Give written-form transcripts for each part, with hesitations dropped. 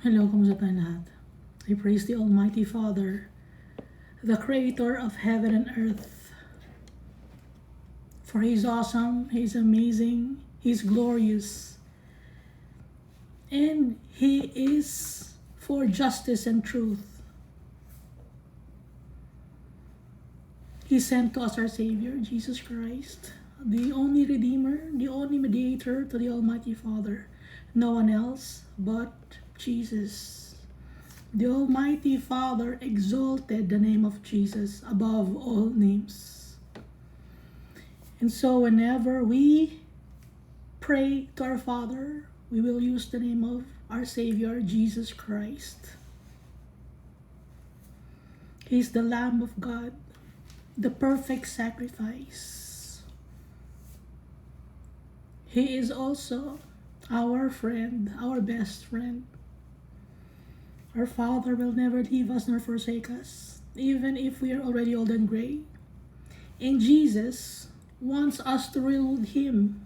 Hello, kamusta tayong lahat? I praise the Almighty Father, the Creator of heaven and earth. For He is awesome, He is amazing, He is glorious, and He is for justice and truth. He sent to us our Savior, Jesus Christ, the only Redeemer, the only mediator to the Almighty Father. No one else but Jesus. The Almighty Father exalted the name of Jesus above all names. And so whenever we pray to our Father, we will use the name of our Savior, Jesus Christ. He is the Lamb of God, the perfect sacrifice. He is also our friend, our best friend. Our Father will never leave us nor forsake us, even if we are already old and gray. And Jesus wants us to rule Him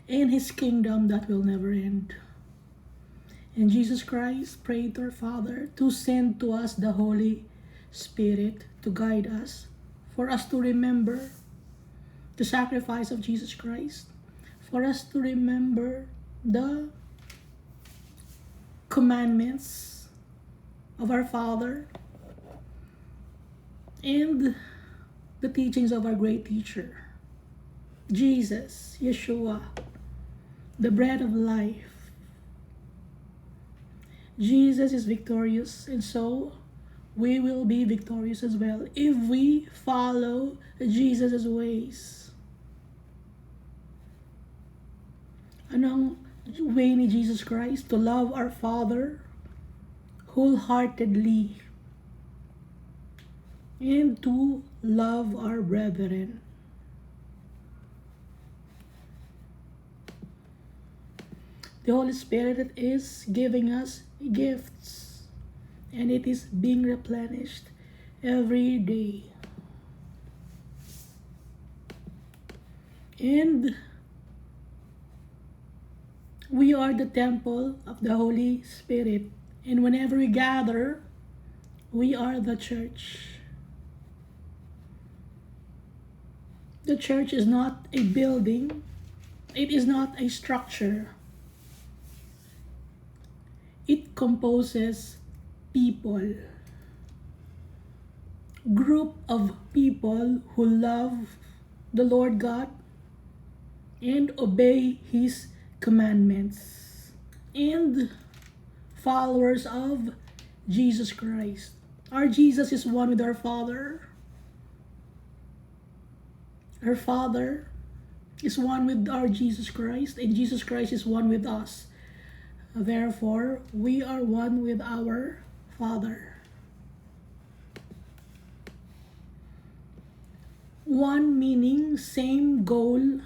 in His kingdom that will never end. And Jesus Christ prayed to our Father to send to us the Holy Spirit to guide us, for us to remember the sacrifice of Jesus Christ, for us to remember the commandments of our Father and the teachings of our great teacher, Jesus, Yeshua, the bread of life. Jesus is victorious, and so we will be victorious as well if we follow Jesus' ways. Anong way ni Jesus Christ? To love our Father wholeheartedly and to love our brethren. The Holy Spirit is giving us gifts, and it is being replenished every day. And we are the temple of the Holy Spirit. And whenever we gather, we are the church. The church is not a building. It is not a structure. It composes people. Group of people who love the Lord God and obey His commandments, and followers of Jesus Christ. Our Jesus is one with our Father. Our Father is one with our Jesus Christ, and Jesus Christ is one with us. Therefore, we are one with our Father. One meaning, same goal,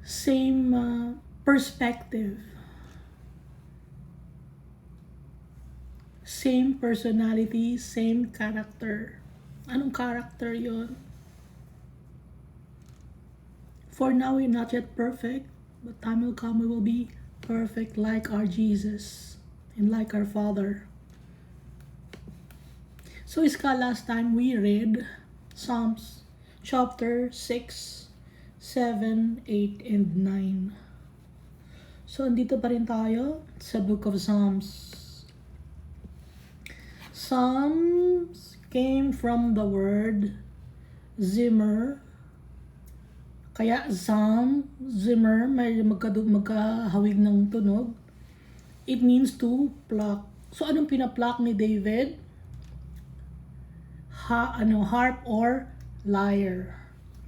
same perspective, same personality, same character. Anong character yon? For now, we're not yet perfect, but time will come we will be perfect like our Jesus and like our Father. So, last time we read Psalms chapter 6, 7, 8, and 9. So, andito pa rin tayo sa book of Psalms. Psalms came from the word Zimmer. Kaya Psalm, Zimmer, may magkahawig ng tunog. It means to pluck. So, anong pinapluck ni David? Harp or lyre.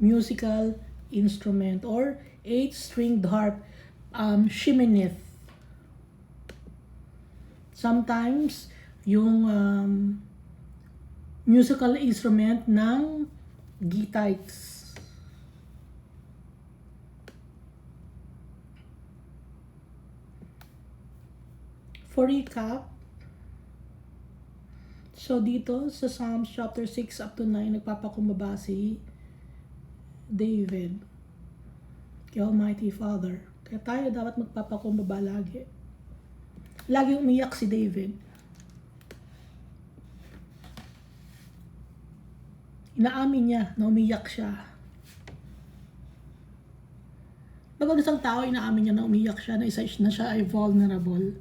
Musical instrument or 8-stringed harp, sheminith. Sometimes yung musical instrument ng Gittites. For recap, so dito sa Psalms chapter 6 up to 9, nagpapakumbaba si David kay Almighty Father. Kaya tayo dapat magpapakumbaba lagi. Laging umiyak si David. Inaamin niya na umiyak siya. Pag isang tao, inaamin niya na umiyak siya, na siya ay vulnerable.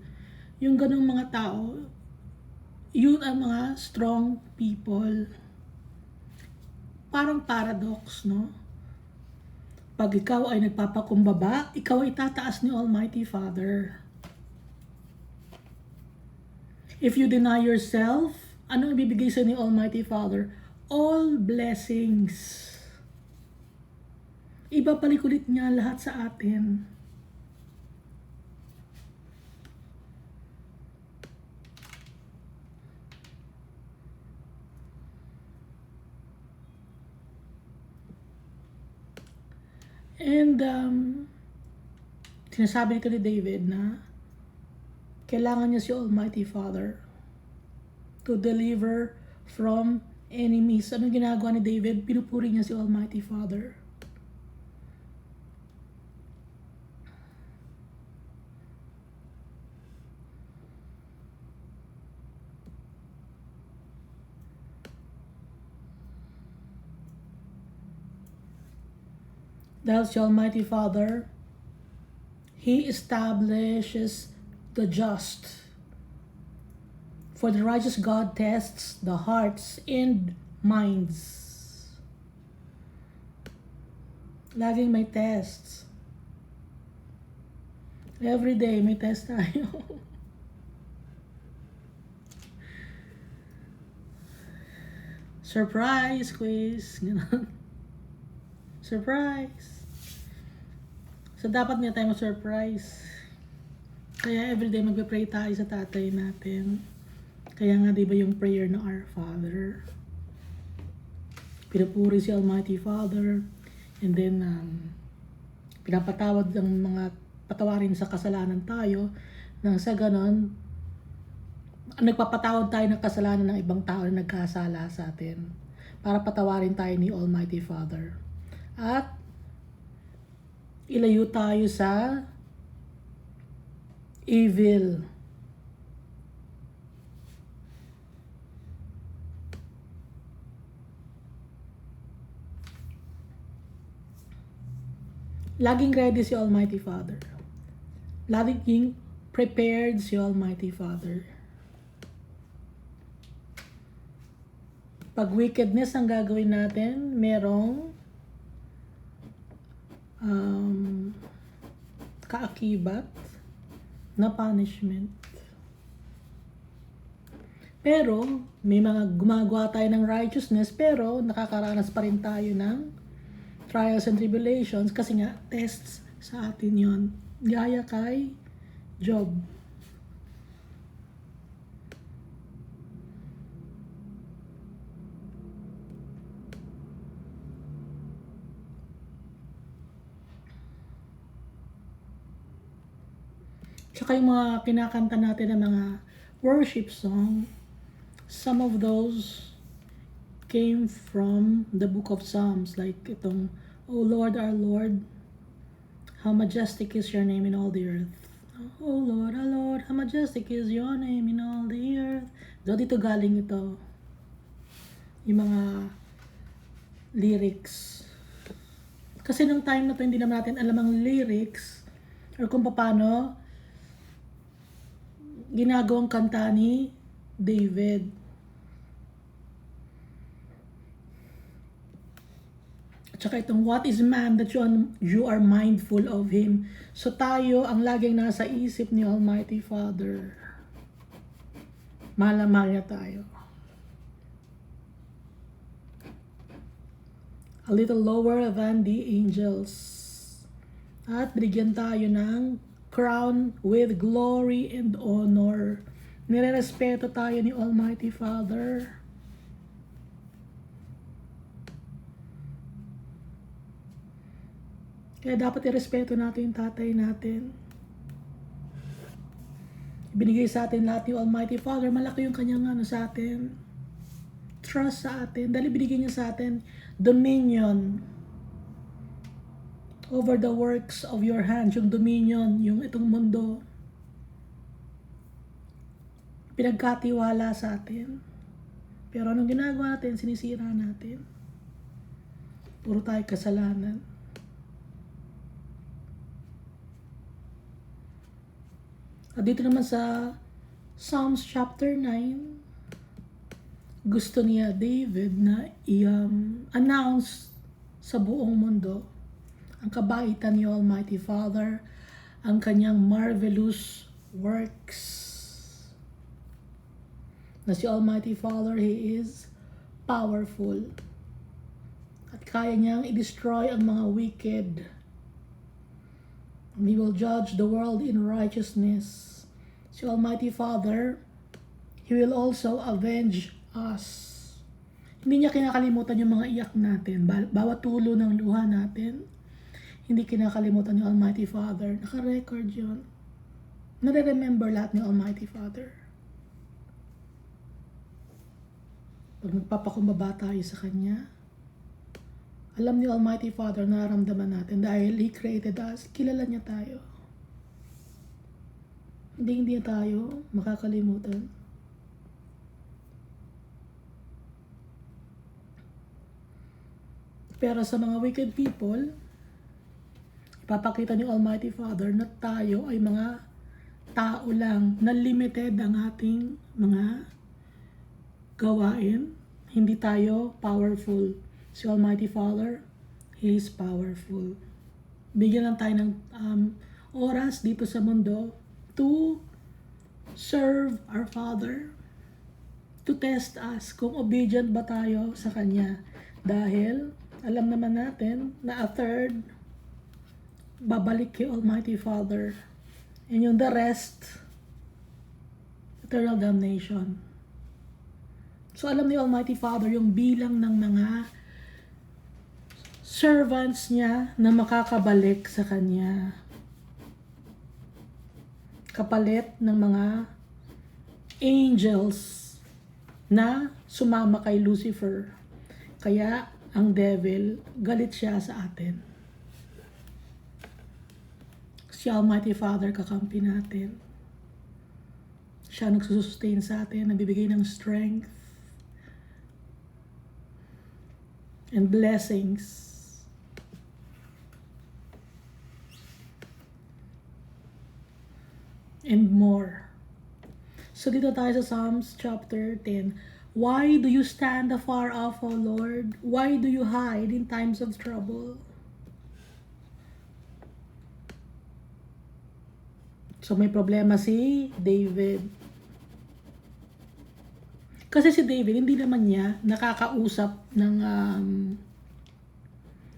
Yung ganung mga tao, yun ang mga strong people. Parang paradox, no? Pag ikaw ay nagpapakumbaba, ikaw ay tataas ni Almighty Father. If you deny yourself, ano ibibigay sa ni Almighty Father? All blessings. Ibabalik ulit niya lahat sa atin. And sinasabi nito ni David na kailangan niya si Almighty Father to deliver from enemies. Anong ginagawa ni David? Pinupuri niya si Almighty Father. Dahil si Almighty Father, He establishes the just. For the righteous God tests the hearts and minds. Laging may tests. Every day may test tayo. Surprise quiz. Ganun. Surprise. So dapat nga tayo ma-surprise. Kaya everyday magpe-pray tayo sa tatay natin. Kaya nga diba yung prayer ng Our Father, pinupuri si Almighty Father, and then pinapatawad ang mga patawarin sa kasalanan tayo, nang sa ganon nagpapatawad tayo ng kasalanan ng ibang tao na nagkasala sa atin, para patawarin tayo ni Almighty Father at ilayo tayo sa evil. Laging ready si Almighty Father. Laging prepared si Almighty Father. Pag wickedness ang gagawin natin, merong kaakibat na punishment. Pero, may mga gumagawa tayo ng righteousness, pero nakakaranas pa rin tayo ng trials and tribulations, kasi nga, tests sa atin yon. Gaya kay Job. Tsaka yung mga kinakanta natin na mga worship song, some of those came from the book of Psalms, like itong, O Lord, our Lord, how majestic is your name in all the earth. O Lord, our Lord, how majestic is your name in all the earth. So, dito galing ito. Yung mga lyrics. Kasi nung time na to, hindi naman natin alam ang lyrics or kung paano ginagawang kanta ni David. Tsaka itong, what is man that you are mindful of him. So tayo ang laging nasa isip ni Almighty Father. Mahal na mahal niya tayo. A little lower than the angels. At binigyan tayo ng crown with glory and honor. Nirerespeto tayo ni Almighty Father. Kaya dapat irespeto natin yung tatay natin. Binigay sa atin lahat ni Almighty Father. Malaki yung kanyang sa atin. Trust sa atin. Dahil binigay niya sa atin dominion over the works of your hands. Yung dominion, yung itong mundo. pinagkatiwala sa atin. Pero anong ginagawa natin? Sinisira natin. Puro tayo kasalanan. At dito naman sa Psalms chapter 9, gusto niya David na i-announce sa buong mundo ang kabaitan ni Almighty Father, ang kanyang marvelous works. Na si Almighty Father, He is powerful. At kaya niyang i-destroy ang mga wicked. And He will judge the world in righteousness. Si Almighty Father, He will also avenge us. Hindi niya kinakalimutan yung mga iyak natin. Bawat tulo ng luha natin, hindi kinakalimutan ni Almighty Father. Naka-record yun. Nare-remember lahat ni Almighty Father. Pag nagpapakumbaba tayo sa Kanya, alam ni Almighty Father na nararamdaman natin dahil He created us. Kilala niya tayo. Hindi tayo makakalimutan. Pero sa mga wicked people, ipapakita ni Almighty Father na tayo ay mga tao lang, na limited ang ating mga gawain. Hindi tayo powerful. Si Almighty Father, He is powerful. Bigyan lang tayo ng oras dito sa mundo to serve our Father, to test us kung obedient ba tayo sa Kanya. Dahil alam naman natin na a third babalik kay Almighty Father. And yung the rest, eternal damnation. So alam ni Almighty Father yung bilang ng mga servants niya na makakabalik sa Kanya. Kapalit ng mga angels na sumama kay Lucifer. Kaya ang devil, galit siya sa atin. Si Almighty Father, kakampi natin. Siya nagsusustain sa atin, nagbibigay ng strength and blessings. And more. So dito tayo sa Psalms chapter 10. Why do you stand afar off, O Lord? Why do you hide in times of trouble? So may problema si David. Kasi si David, hindi naman niya nakakausap ng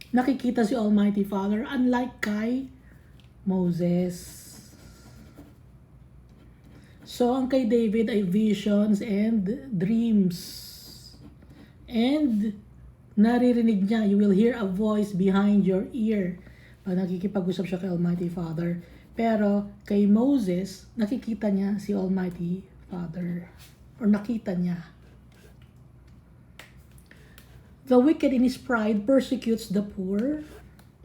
nakikita si Almighty Father, unlike kay Moses. So, ang kay David ay visions and dreams. And, naririnig niya, you will hear a voice behind your ear. Pag nakikipag-usap siya kay Almighty Father. Pero, kay Moses, nakikita niya si Almighty Father. Or nakita niya. The wicked in his pride persecutes the poor.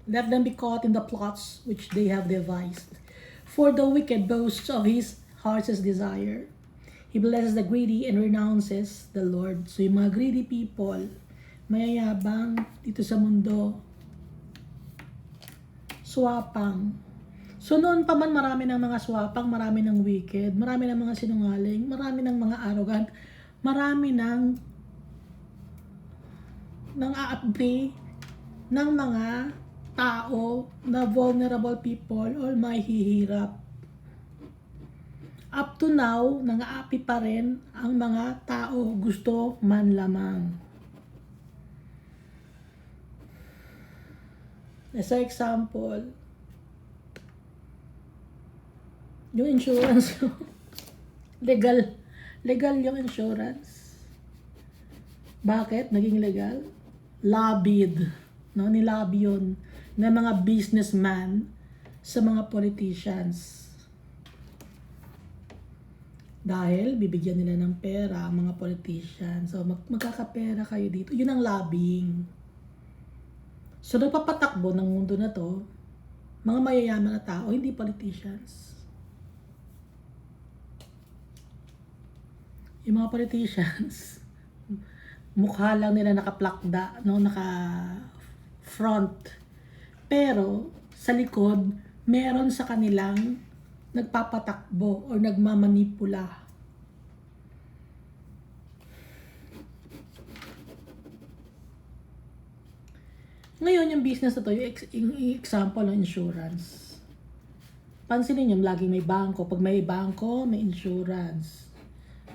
Let them be caught in the plots which they have devised. For the wicked boasts of his heart's desire. He blesses the greedy and renounces the Lord. So yung mga greedy people, mayayabang dito sa mundo, swapang. So noon pa man marami ng mga swapang, marami ng wicked, marami ng mga sinungaling, marami ng mga arrogant, marami ng aapi ng mga tao na vulnerable people or mahihirap. Up to now, nang-aapi pa rin ang mga tao gusto man lamang. As an example, yung insurance, legal yung insurance. Bakit naging legal? Lobbied, no? Nilobby yun ng mga businessman sa mga politicians. Dahil bibigyan nila ng pera ang mga politicians. So magkakapera kayo dito. Yun ang lobbying. So nagpapatakbo ng mundo na to, mga mayayaman na tao, hindi politicians. Yung mga politicians, mukha lang nila nakaplakda, no, naka-front. Pero, sa likod, meron sa kanilang nagpapatakbo o nagmamanipula. Ngayon, yung business na to, yung example ng insurance. Pansinin nyo, laging may bangko. Pag may bangko, may insurance.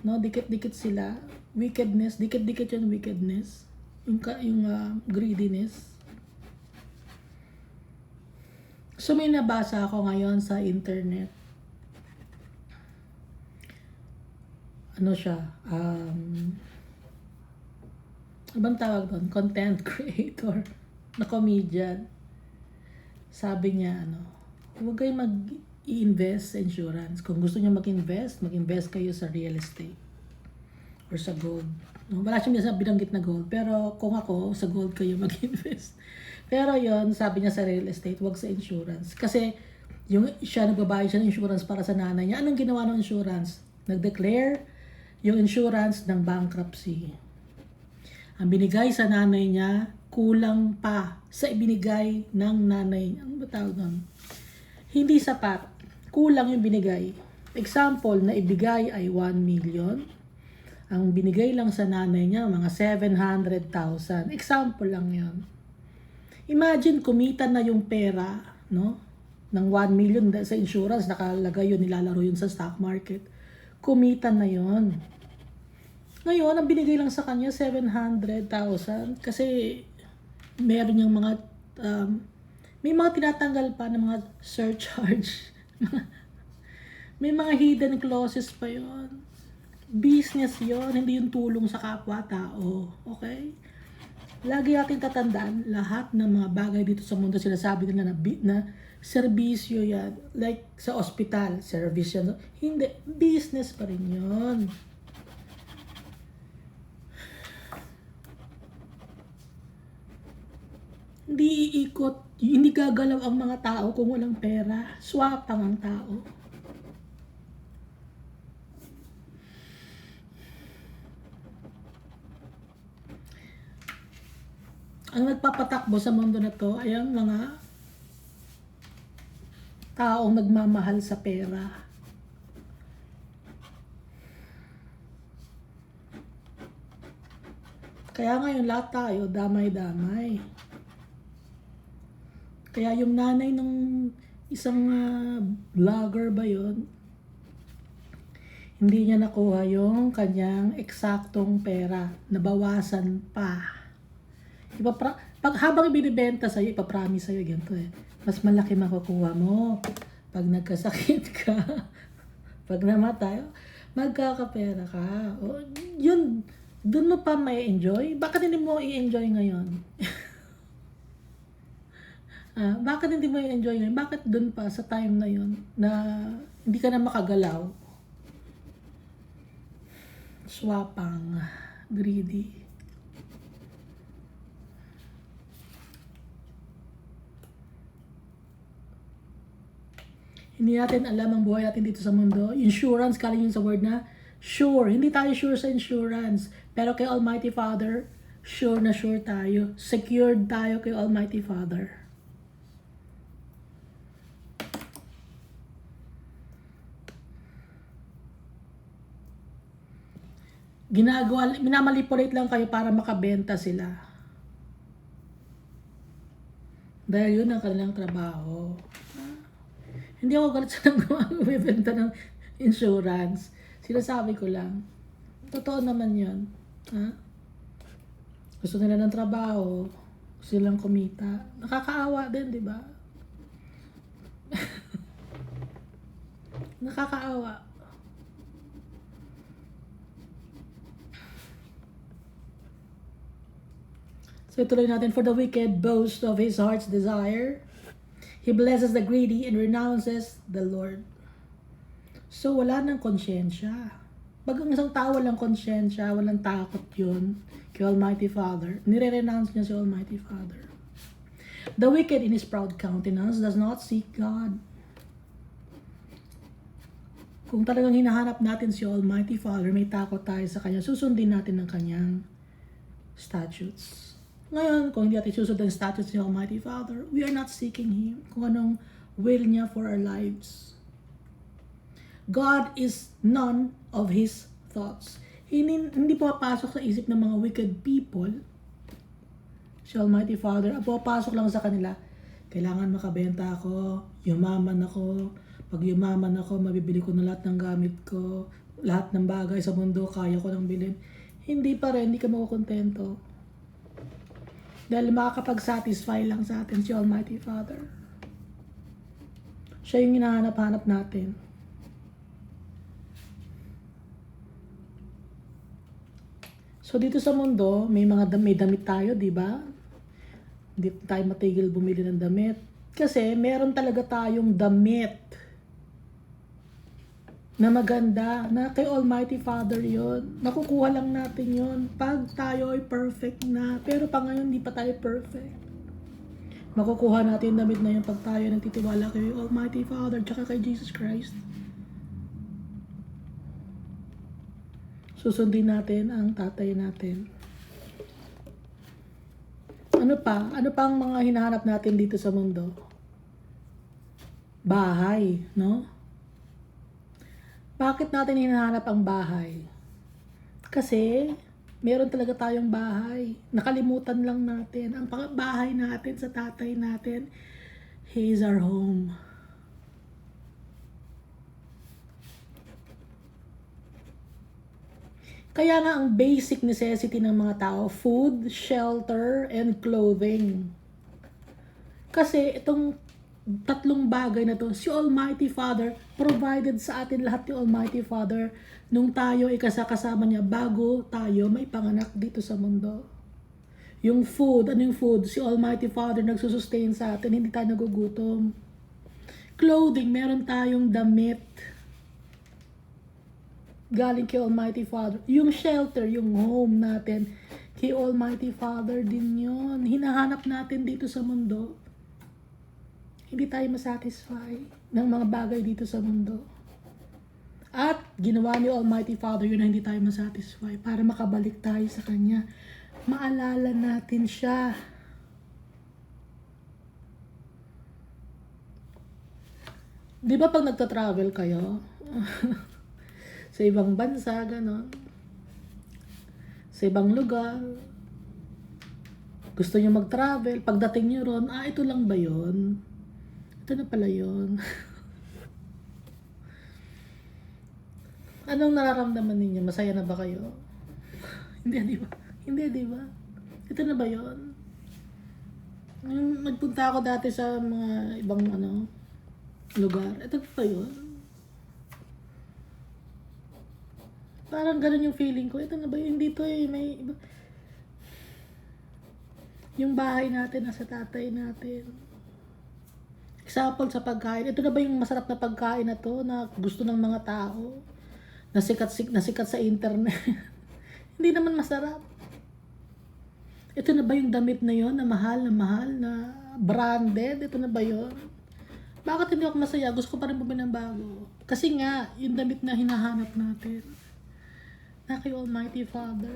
No, dikit-dikit sila. Wickedness, dikit-dikit yung wickedness. Yung greediness. So, may nabasa ako ngayon sa internet. Ano siya? Abang tawag doon? Content creator na comedian. Sabi niya, huwag kayo mag-i-invest sa insurance. Kung gusto niyo mag-invest kayo sa real estate or sa gold. No, wala siya binanggit na gold, pero kung ako, sa gold kayo mag-invest. Pero yon, sabi niya sa real estate, wag sa insurance. Kasi nagbabayad siya ng insurance para sa nanay niya. Anong ginawa ng insurance? Nag-declare yung insurance ng bankruptcy. Ang binigay sa nanay niya, kulang pa sa ibinigay ng nanay. Ano ba tawag doon? Hindi sapat. Kulang yung binigay. Example, na ibigay ay 1 million. Ang binigay lang sa nanay niya, mga 700,000. Example lang yon. Imagine, kumita na yung pera, no? Ng 1 million sa insurance, nakalagay yun, nilalaro yun sa stock market. Kumita na yon. Ngayon, ang binigay lang sa kanya, 700,000. Kasi, meron yung mga, may mga tinatanggal pa ng mga surcharge. May mga hidden clauses pa yon. Business yon, hindi yung tulong sa kapwa-tao. Okay? Lagi natin tatandaan, lahat ng mga bagay dito sa mundo, sinasabi nila na serbisyo yan. Like sa ospital, service yan. Hindi, business pa rin yun. Hindi iikot, hindi gagalaw ang mga tao kung walang pera. Swapang ang tao. Ang nagpapatakbo sa mundo na to ay ang mga taong nagmamahal sa pera. Kaya ngayon lahat tayo damay-damay. Kaya yung nanay ng isang vlogger ba yon, hindi niya nakuha yung kanyang eksaktong pera. Nabawasan pa. Pag habang ibinibenta sa'yo, ipapromise sa'yo, ganito mas malaki makukuha mo pag nagkasakit ka. Pag namatay, magkakapera ka. O, yun, dun mo pa may enjoy. Bakit hindi mo i-enjoy ngayon? Bakit hindi mo i-enjoy ngayon? Bakit dun pa sa time na yun na hindi ka na makagalaw? Swapang, greedy. Hindi natin alam ang buhay natin dito sa mundo. Insurance, kaling yun sa word na sure. Hindi tayo sure sa insurance. Pero kay Almighty Father, sure na sure tayo. Secured tayo kay Almighty Father. Minamanipulate lang kayo para makabenta sila. Dahil yun ang kanilang trabaho. Hindi ako galit sa gumibenta ng insurance. Sinasabi ko lang. Totoo naman yun. Gusto nila ng trabaho. Gusto nilang kumita. Nakakaawa din, di ba? Nakakaawa. So ituloy natin, for the wicked boast of his heart's desire. He blesses the greedy and renounces the Lord. So wala nang konsyensya. Pag ang isang tao walang konsyensya, walang takot yun kay Almighty Father, nire-renounce niya si Almighty Father. The wicked in his proud countenance does not seek God. Kung talagang hinahanap natin si Almighty Father, may takot tayo sa Kanya, susundin natin ang Kanyang statutes. Ngayon, kung hindi natin susundin ang statutes ni Almighty Father, we are not seeking Him, kung anong will niya for our lives. God is none of His thoughts. Hindi papasok sa isip ng mga wicked people. Si Almighty Father, ang papasok lang sa kanila, kailangan makabenta ako, yumaman ako, pag yumaman ako, mabibili ko na lahat ng gamit ko, lahat ng bagay sa mundo, kaya ko nang bilhin. Hindi pa rin, hindi ka makukontento. Dahil makakapag-satisfy lang sa atin si Almighty Father. Siya yung hinahanap-hanap natin. So dito sa mundo, may damit tayo, di ba? Hindi tayo matigil bumili ng damit. Kasi meron talaga tayong damit na maganda, na kay Almighty Father yon. Nakukuha lang natin yon pag tayo ay perfect na. Pero pa ngayon, hindi pa tayo perfect. Makukuha natin damit na yun pag tayo nagtitiwala kay Almighty Father tsaka kay Jesus Christ. Susundin natin ang tatay natin. Ano pa? Ano pa ang mga hinahanap natin dito sa mundo? Bahay, no? Bakit natin hinahanap ang bahay? Kasi meron talaga tayong bahay. Nakalimutan lang natin. Ang bahay natin sa tatay natin, He is our home. Kaya nga ang basic necessity ng mga tao, food, shelter, and clothing. Kasi itong tatlong bagay na to, si Almighty Father provided sa atin lahat ni Almighty Father nung tayo ay kasama niya bago tayo may panganak dito sa mundo. Yung food, ano yung food? Si Almighty Father nagsusustain sa atin, hindi tayo nagugutom. Clothing, meron tayong damit. Galing kay Almighty Father. Yung shelter, yung home natin, kay Almighty Father din yun. Hinahanap natin dito sa mundo. Hindi tayo masatisfy ng mga bagay dito sa mundo. At ginawa ni Almighty Father yun na hindi tayo masatisfy para makabalik tayo sa Kanya. Maalala natin siya. Di ba pag nagta-travel kayo, sa ibang bansa, gano'n, sa ibang lugar, gusto nyo mag-travel, pagdating nyo ron, ito lang ba yun? Ito na pala yun. Anong nararamdaman ninyo? Masaya na ba kayo? Hindi, di ba? Hindi, di ba? Ito na ba yun? Nagpunta ako dati sa mga ibang lugar. Ito pa yun? Parang ganun yung feeling ko. Ito na ba yun? Dito may iba. Yung bahay natin, nasa tatay natin. Example sa pagkain. Ito na ba yung masarap na pagkain na to na gusto ng mga tao? Nasikat sa internet. Hindi naman masarap. Ito na ba yung damit na yon na mahal na branded? Ito na ba yon? Bakit hindi ako masaya? Gusto ko pa rin bumili ng bago. Kasi nga, yung damit na hinahanap natin. Na kay Almighty Father.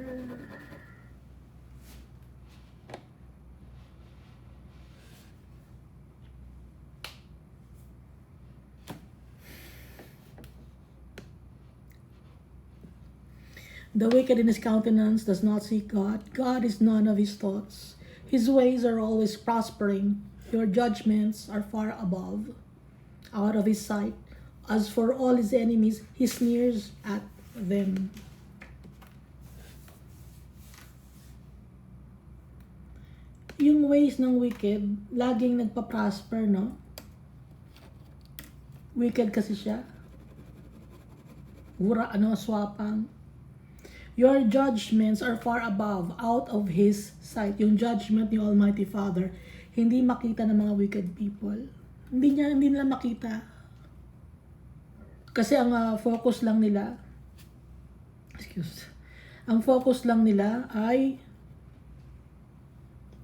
The wicked in his countenance does not seek God. God is none of his thoughts. His ways are always prospering. Your judgments are far above, out of his sight. As for all his enemies, he sneers at them. Yung ways ng wicked, laging nagpa-prosper, no? Wicked kasi siya. Swapang. Your judgments are far above, out of his sight. Yung judgment ni Almighty Father, hindi makita ng mga wicked people. Hindi nila makita. Kasi ang focus lang nila, ang focus lang nila ay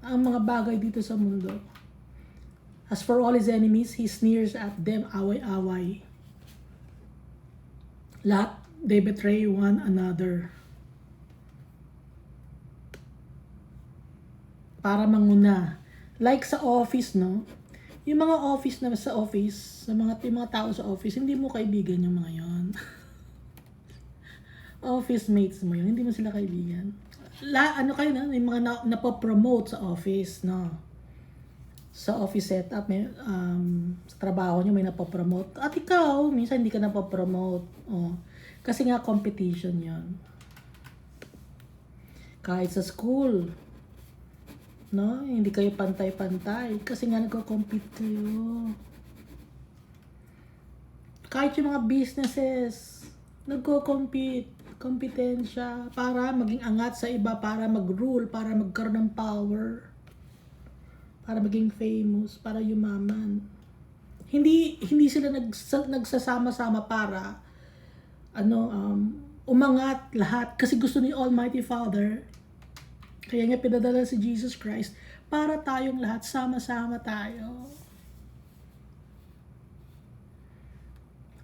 ang mga bagay dito sa mundo. As for all his enemies, he sneers at them, away-away. Lahat, they betray one another. Para manguna. Like sa office, no? Yung mga office na sa office, yung mga tao sa office, hindi mo kaibigan yung mga yon. Office mates mo yun, hindi mo sila kaibigan. Ano kayo na, yung mga napopromote sa office, no? Sa office setup, may, sa trabaho nyo may napopromote. At ikaw, minsan hindi ka napopromote. Oh. Kasi nga competition yon. Kahit sa school, no? Hindi kayo pantay-pantay. Kasi nga nagko-compete kayo. Kahit yung mga businesses, nagko-compete. Kompetensya para maging angat sa iba, para mag-rule, para magkaroon ng power, para maging famous, para yumaman. Hindi sila nagsasama-sama para umangat lahat kasi gusto ni Almighty Father. Kaya nga pinadala si Jesus Christ para tayong lahat sama-sama tayo.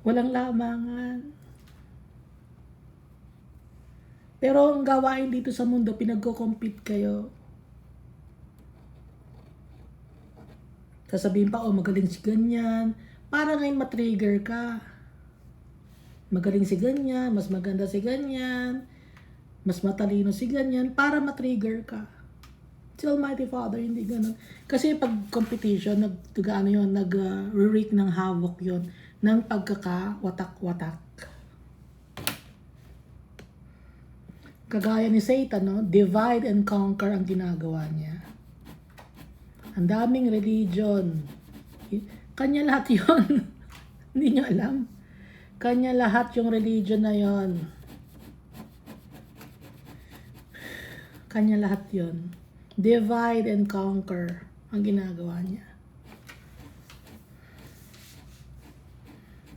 Walang lamangan. Pero ang gawain dito sa mundo, pinagko-compete kayo. Sasabihin pa, magaling si ganyan. Para ngayon matrigger ka. Magaling si ganyan, mas maganda si ganyan, mas matalino si ganyan, para matrigger ka. Si Almighty Father, hindi ganun. Kasi pag competition, nag-wreak ng havoc yon ng pagkaka-watak-watak. Kagaya ni Satan, no? Divide and conquer ang ginagawa niya. Ang daming religion. Kanya lahat yon. Hindi nyo alam. Kanya lahat yung religion na yon. Kanya lahat yon. Divide and conquer ang ginagawa niya.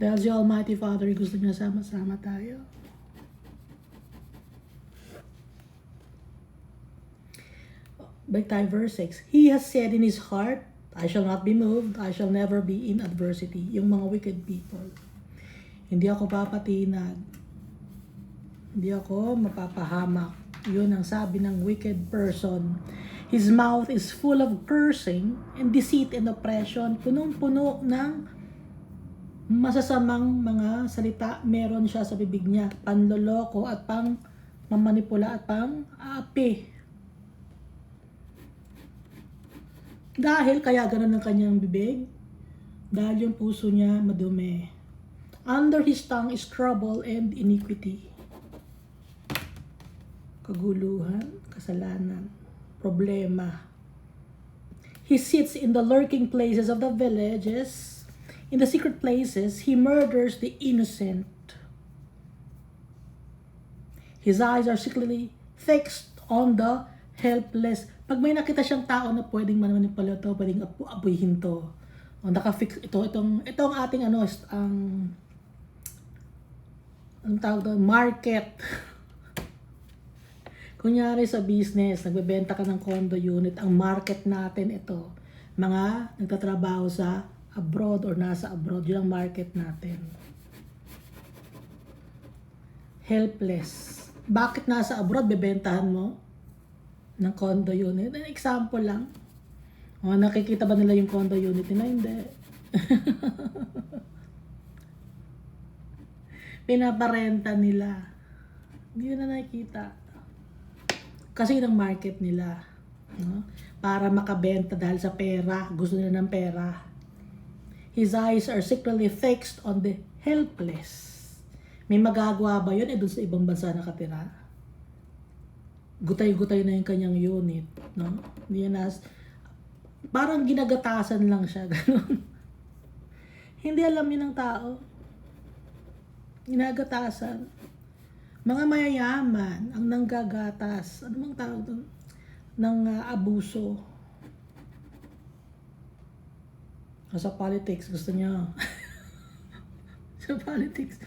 Dahil si Almighty Father gusto niya sama-sama tayo. Back tayo verse 6. He has said in his heart, I shall not be moved, I shall never be in adversity. Yung mga wicked people. Hindi ako papatinag. Hindi ako mapapahamak. Yun ang sabi ng wicked person. His mouth is full of cursing and deceit and oppression. Punong-puno ng masasamang mga salita. Meron siya sa bibig niya. Panloloko at pang mamanipula at pang aapi. Dahil kaya ganun ang kanyang bibig, dahil yung puso niya madumi. Under his tongue is trouble and iniquity. Kaguluhan, kasalanan, problema. He sits in the lurking places of the villages. In the secret places, he murders the innocent. His eyes are secretly fixed on the helpless. Pag may nakita siyang tao na pwedeng manipula to, pwedeng abuhin to. O naka-fix itong ating ang tawag doon, market. Kunyari sa business, nagbebenta ka ng condo unit, ang market natin ito. Mga nagtatrabaho sa abroad or nasa abroad, yun ang market natin. Helpless. Bakit nasa abroad, bebentahan mo ng condo unit? An example lang. O, nakikita ba nila yung condo unit nila? Hindi. Pinaparenta nila. Hindi na nakikita. Kasi yun ang market nila. No? Para makabenta dahil sa pera. Gusto nila ng pera. His eyes are secretly fixed on the helpless. May magagawa ba yun? Doon sa ibang bansa nakatira. Gutay-gutay na yung kanyang unit. No? Parang ginagatasan lang siya. Ganun. Hindi alam yun ng tao. Ginagatasan. Mga mayayaman ang nanggagatas. Ano mang tawag doon? Ng abuso. Sa politics, gusto niya. Sa politics.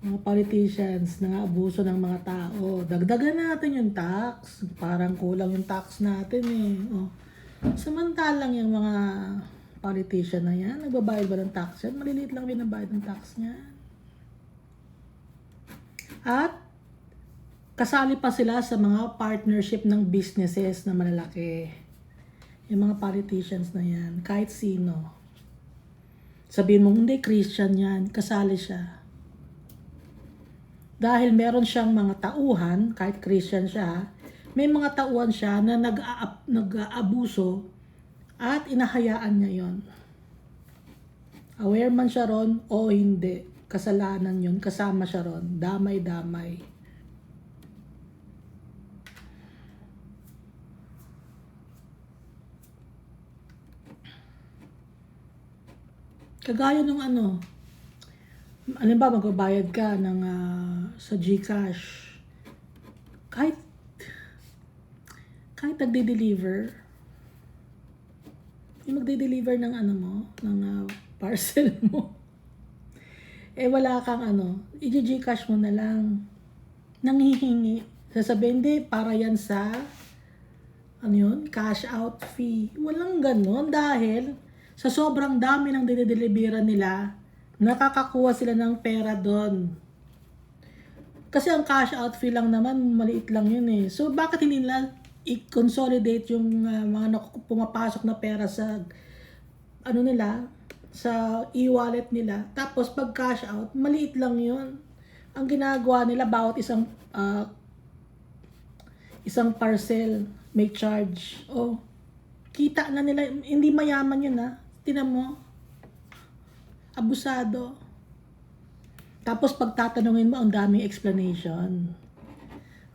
Mga politicians na abuso ng mga tao. Dagdagan natin yung tax. Parang kulang yung tax natin eh. Oh. Samantalang yung mga politician na yan, nagbabayad ba ng tax yan? Maliliit lang binabayad ng tax niya. At kasali pa sila sa mga partnership ng businesses na malalaki. Yung mga politicians na yan, kahit sino. Sabihin mo, hindi, Christian yan, kasali siya. Dahil meron siyang mga tauhan, kahit Christian siya, may mga tauhan siya na nag-aabuso at inahayaan niya yon. Aware man siya ron o hindi, kasalanan yon, kasama siya ron, damay-damay. Kagaya nung ba magbabayad ka ng sa GCash, kahit nagde-deliver, yung magde-deliver ng ng parcel mo, wala kang i-GCash mo na lang, nanghihingi, sasabihin, hindi, para yan sa cash out fee. Walang ganon, dahil sa sobrang dami ng dinideliveran nila, nakakakuha sila ng pera doon. Kasi ang cash out fee lang naman, maliit lang yun eh. So, bakit hindi nila i-consolidate yung mga pumapasok na pera sa sa e-wallet nila. Tapos, pag cash out, maliit lang yun. Ang ginagawa nila, bawat isang parcel may charge. Kita na nila, hindi mayaman yun Tinan mo, abusado. Tapos pagtatanungin mo, ang daming explanation.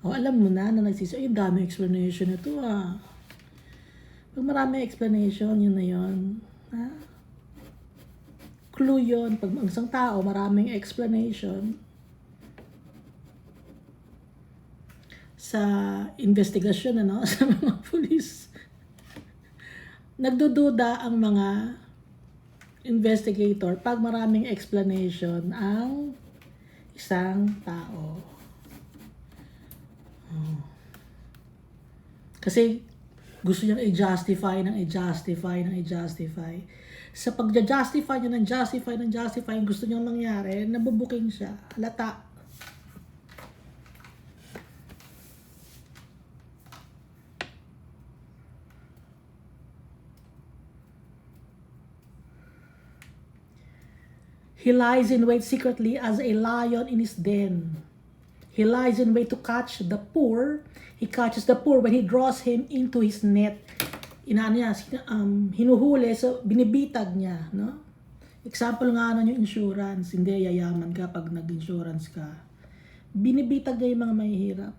Alam mo na ang daming explanation ito Pag maraming explanation, yun na yun. Clue yun. Pag isang tao, maraming explanation, sa investigasyon, sa mga pulis, nagdududa ang mga investigator pag maraming explanation ang isang tao. Kasi gusto niyang i-justify. Sa pag-justify niya ng justify, gusto niyang mangyari, nabubuking siya. Halata. He lies in wait secretly as a lion in his den. He lies in wait to catch the poor. He catches the poor when he draws him into his net. Hinuhuli, so binibitag niya. No? Example nga yung insurance. Hindi, yayaman ka pag nag-insurance ka. Binibitag niya yung mga mahihirap.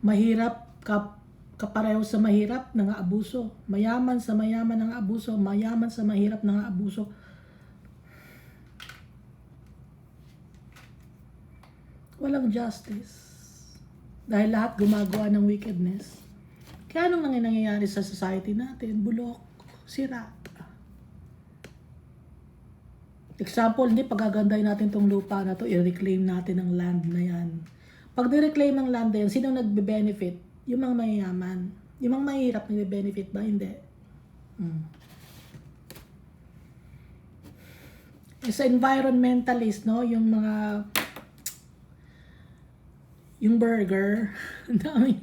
Mahirap kapareho sa mahirap ng abuso. Mayaman sa mayaman ng abuso. Mayaman sa mahirap ng abuso. Walang justice. Dahil lahat gumagawa ng wickedness. Kaya anong nangyayari sa society natin? Bulok, sira. Example, hindi pagagandahin natin tong lupa na to, i-reclaim natin ang land na yan. Pag ni-reclaim ng land na yan, sino nagbe-benefit? Yung mga mayayaman. Yung mga mahirap nagbe-benefit ba? Hindi. Sa environmentalist, no, yung burger, dami.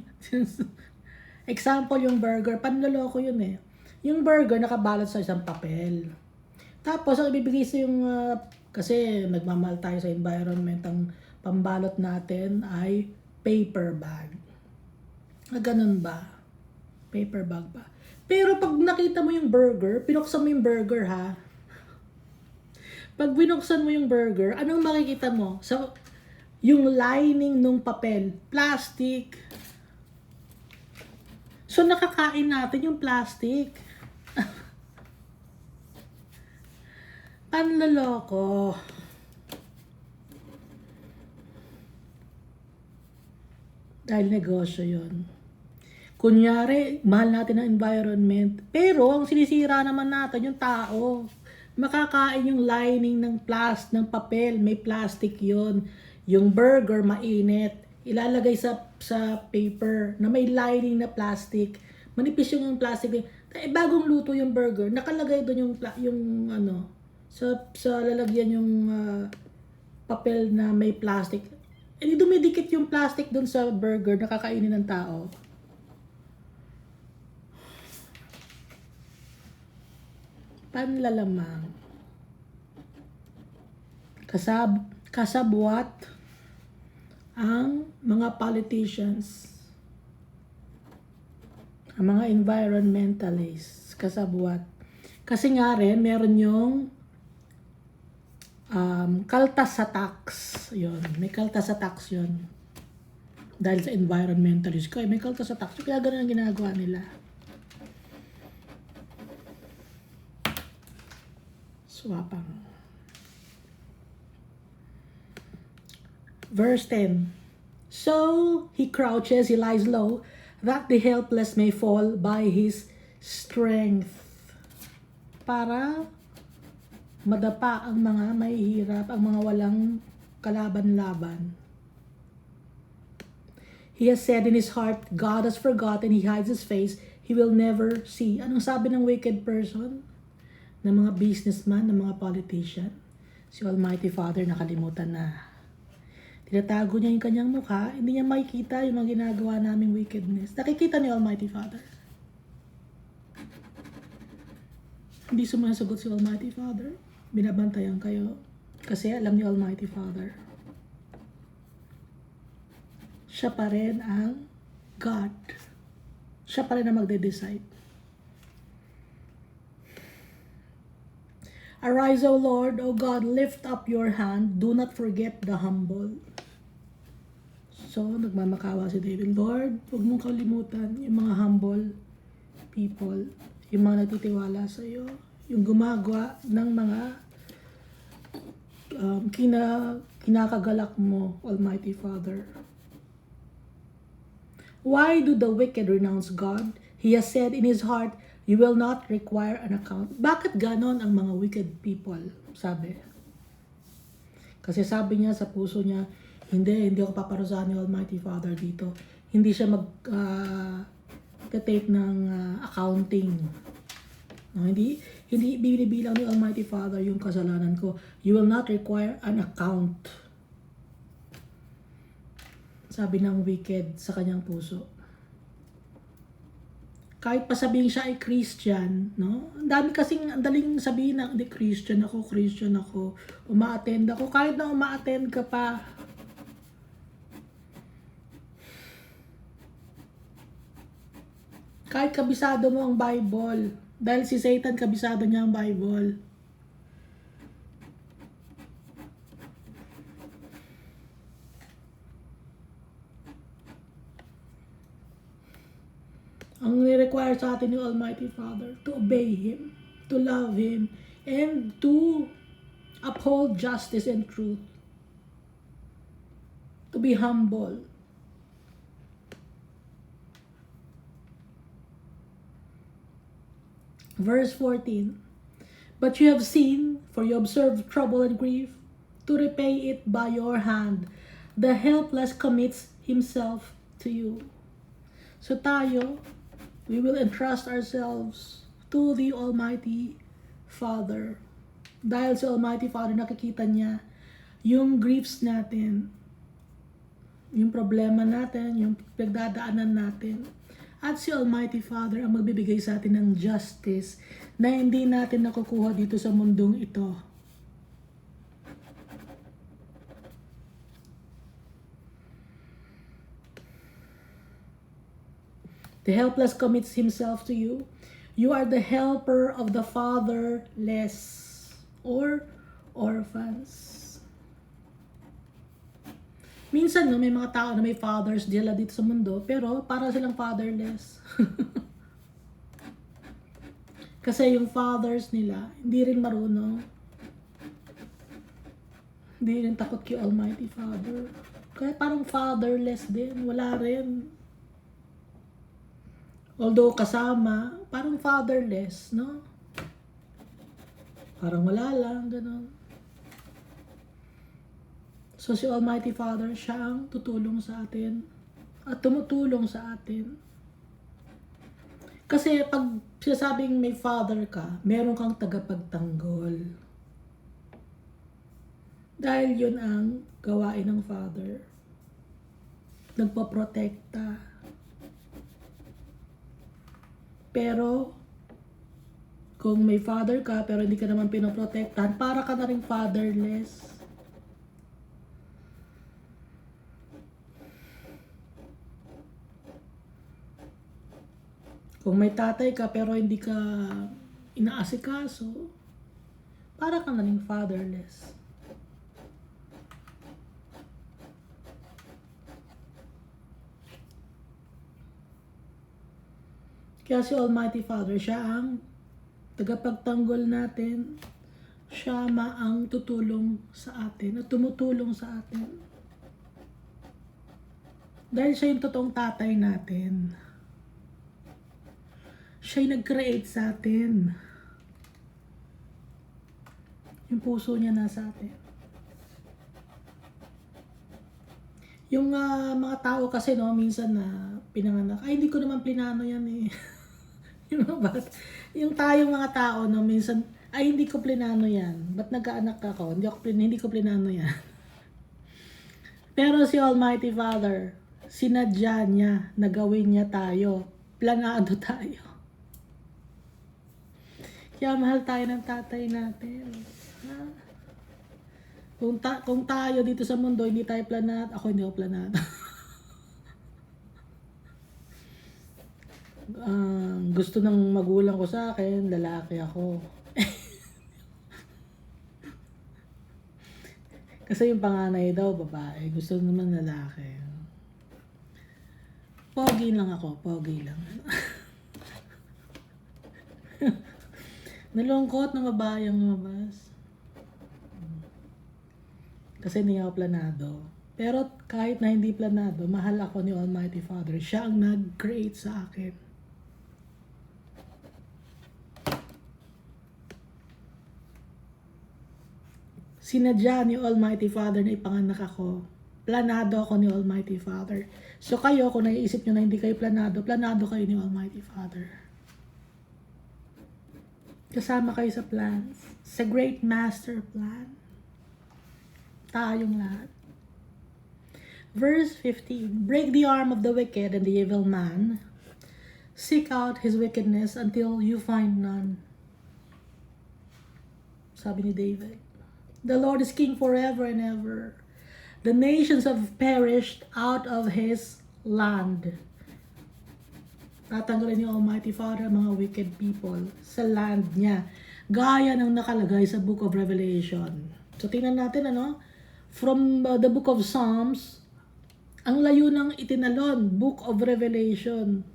Example, yung burger, panloloko yun eh. Yung burger nakabalot sa isang papel. Tapos, ang ibibigay sa yung, kasi nagmamahal tayo sa environment, ang pambalot natin ay paper bag. Ganun ba? Paper bag ba? Pero pag nakita mo yung burger, pinuksan mo yung burger Pag binuksan mo yung burger, anong makikita mo? So, yung lining ng papel, plastic. So, nakakain natin yung plastic. Panloloko. Dahil negosyo yun. Kunyari, mahal natin ang environment. Pero, ang sinisira naman natin yung tao. Makakain yung lining ng papel. May plastic yun. Yung burger, mainit. Ilalagay sa paper na may lining na plastic. Manipis yung plastic. Bagong luto yung burger, nakalagay doon yung ano, sa lalagyan yung papel na may plastic. E di dumidikit yung plastic doon sa burger na kakainin ng tao. Panlalamang. Kasabwat ang mga politicians, ang mga environmentalists, kasabwat. Kasi nga rin, meron yung kaltas sa tax. Yun, may kaltas sa tax yun. Dahil sa environmentalist ko, may kaltas sa tax. Kaya ganun ang ginagawa nila. Swapang. Verse 10. So he crouches, he lies low, that the helpless may fall by his strength. Para madapa ang mga mahihirap, ang mga walang kalaban-laban. He has said in his heart, God has forgotten, he hides his face, he will never see. Anong sabi ng wicked person? Ng mga businessman, ng mga politician? Si Almighty Father nakalimutan na. Tinatago niya yung kanyang mukha, hindi niya makikita yung mga ginagawa naming wickedness. Nakikita ni Almighty Father. Hindi sumasagot si Almighty Father. Binabantayan kayo. Kasi alam ni Almighty Father. Siya pa rin ang God. Siya pa rin ang magde-decide. Arise, O Lord, O God, lift up your hand. Do not forget the humble. So, nagmamakawa si David. Lord, huwag mong kalimutan yung mga humble people, yung mga nagtitiwala sa iyo, yung gumagawa ng mga kinakagalak mo, Almighty Father. Why do the wicked renounce God? He has said in his heart, you will not require an account. Bakit ganon ang mga wicked people? Sabi. Kasi sabi niya sa puso niya, hindi ako paparusahan ni Almighty Father dito. Hindi siya take ng accounting. No, hindi binibilang ni Almighty Father yung kasalanan ko. You will not require an account. Sabi ng wicked sa kanyang puso. Kahit pa sabihin siya ay Christian, no? Ang daling sabihin na, hindi, Christian ako, uma-attend ako. Kahit na uma-attend ka pa, kahit kabisado mo ang Bible, dahil si Satan kabisado niya ang Bible. Ang ni-require sa atin ng Almighty Father, to obey Him, to love Him, and to uphold justice and truth. To be humble. Verse 14. But you have seen, for you observe trouble and grief, to repay it by your hand. The helpless commits himself to you. So tayo, we will entrust ourselves to the Almighty Father. Dahil sa Almighty Father, nakikita niya yung griefs natin, yung problema natin, yung pagdadaanan natin. At si Almighty Father ang magbibigay sa atin ng justice na hindi natin nakukuha dito sa mundong ito. The helpless commits himself to you. You are the helper of the fatherless or orphans. Minsan, no, may mga tao na may fathers dila dito sa mundo, pero para silang fatherless. Kasi yung fathers nila, hindi rin marunong. Hindi rin takot kay Almighty Father. Kaya parang fatherless din, wala rin. Although kasama, parang fatherless, no? Parang wala lang, gano'n. So si Almighty Father, siya ang tutulong sa atin at tumutulong sa atin. Kasi pag sinasabing may father ka, meron kang tagapagtanggol. Dahil yun ang gawain ng father. Nagpaprotekta. Pero, kung may father ka pero hindi ka naman pinoprotektahan, para ka na rin fatherless. Kung may tatay ka pero hindi ka inaasikaso, para ka na rin fatherless. Kaya si Almighty Father, siya ang tagapagtanggol natin. Siya ang tutulong sa atin at tumutulong sa atin. Dahil siya yung totoong tatay natin. Siya yung nag-create sa atin. Yung puso niya nasa atin. Yung mga tao kasi, no, minsan na pinanganak, ay hindi ko naman plinano yan eh. Yung tayong mga tao, no, minsan, ay hindi ko plinano yan. Ba't nagkaanak ako? Hindi ko plinano yan. Pero si Almighty Father, sinadya niya na gawin niya tayo. Planado tayo. Kaya mahal tayo ng tatay natin. Ha? Kung tayo dito sa mundo, hindi tayo planado. Ako hindi ako planado. Gusto ng magulang ko sa akin, lalaki ako. Kasi yung panganay daw, babae. Gusto naman lalaki. Pogi lang ako, pogi lang. Nalungkot na babae ang lumabas. Kasi hindi ako planado. Pero kahit na hindi planado, mahal ako ni Almighty Father. Siya ang nag-create sa akin. Sinadya ni Almighty Father na ipanganak ako. Planado ako ni Almighty Father. So kayo, kung naiisip nyo na hindi kayo planado, planado kayo ni Almighty Father. Kasama kayo sa plans. Sa great master plan. Tayong lahat. Verse 15. Break the arm of the wicked and the evil man. Seek out his wickedness until you find none. Sabi ni David. The Lord is king forever and ever. The nations have perished out of his land. Tatanggalin ni Almighty Father mga wicked people sa land niya. Gaya ng nakalagay sa Book of Revelation. So tingnan natin from the Book of Psalms, ang layo ng itinalon, Book of Revelation.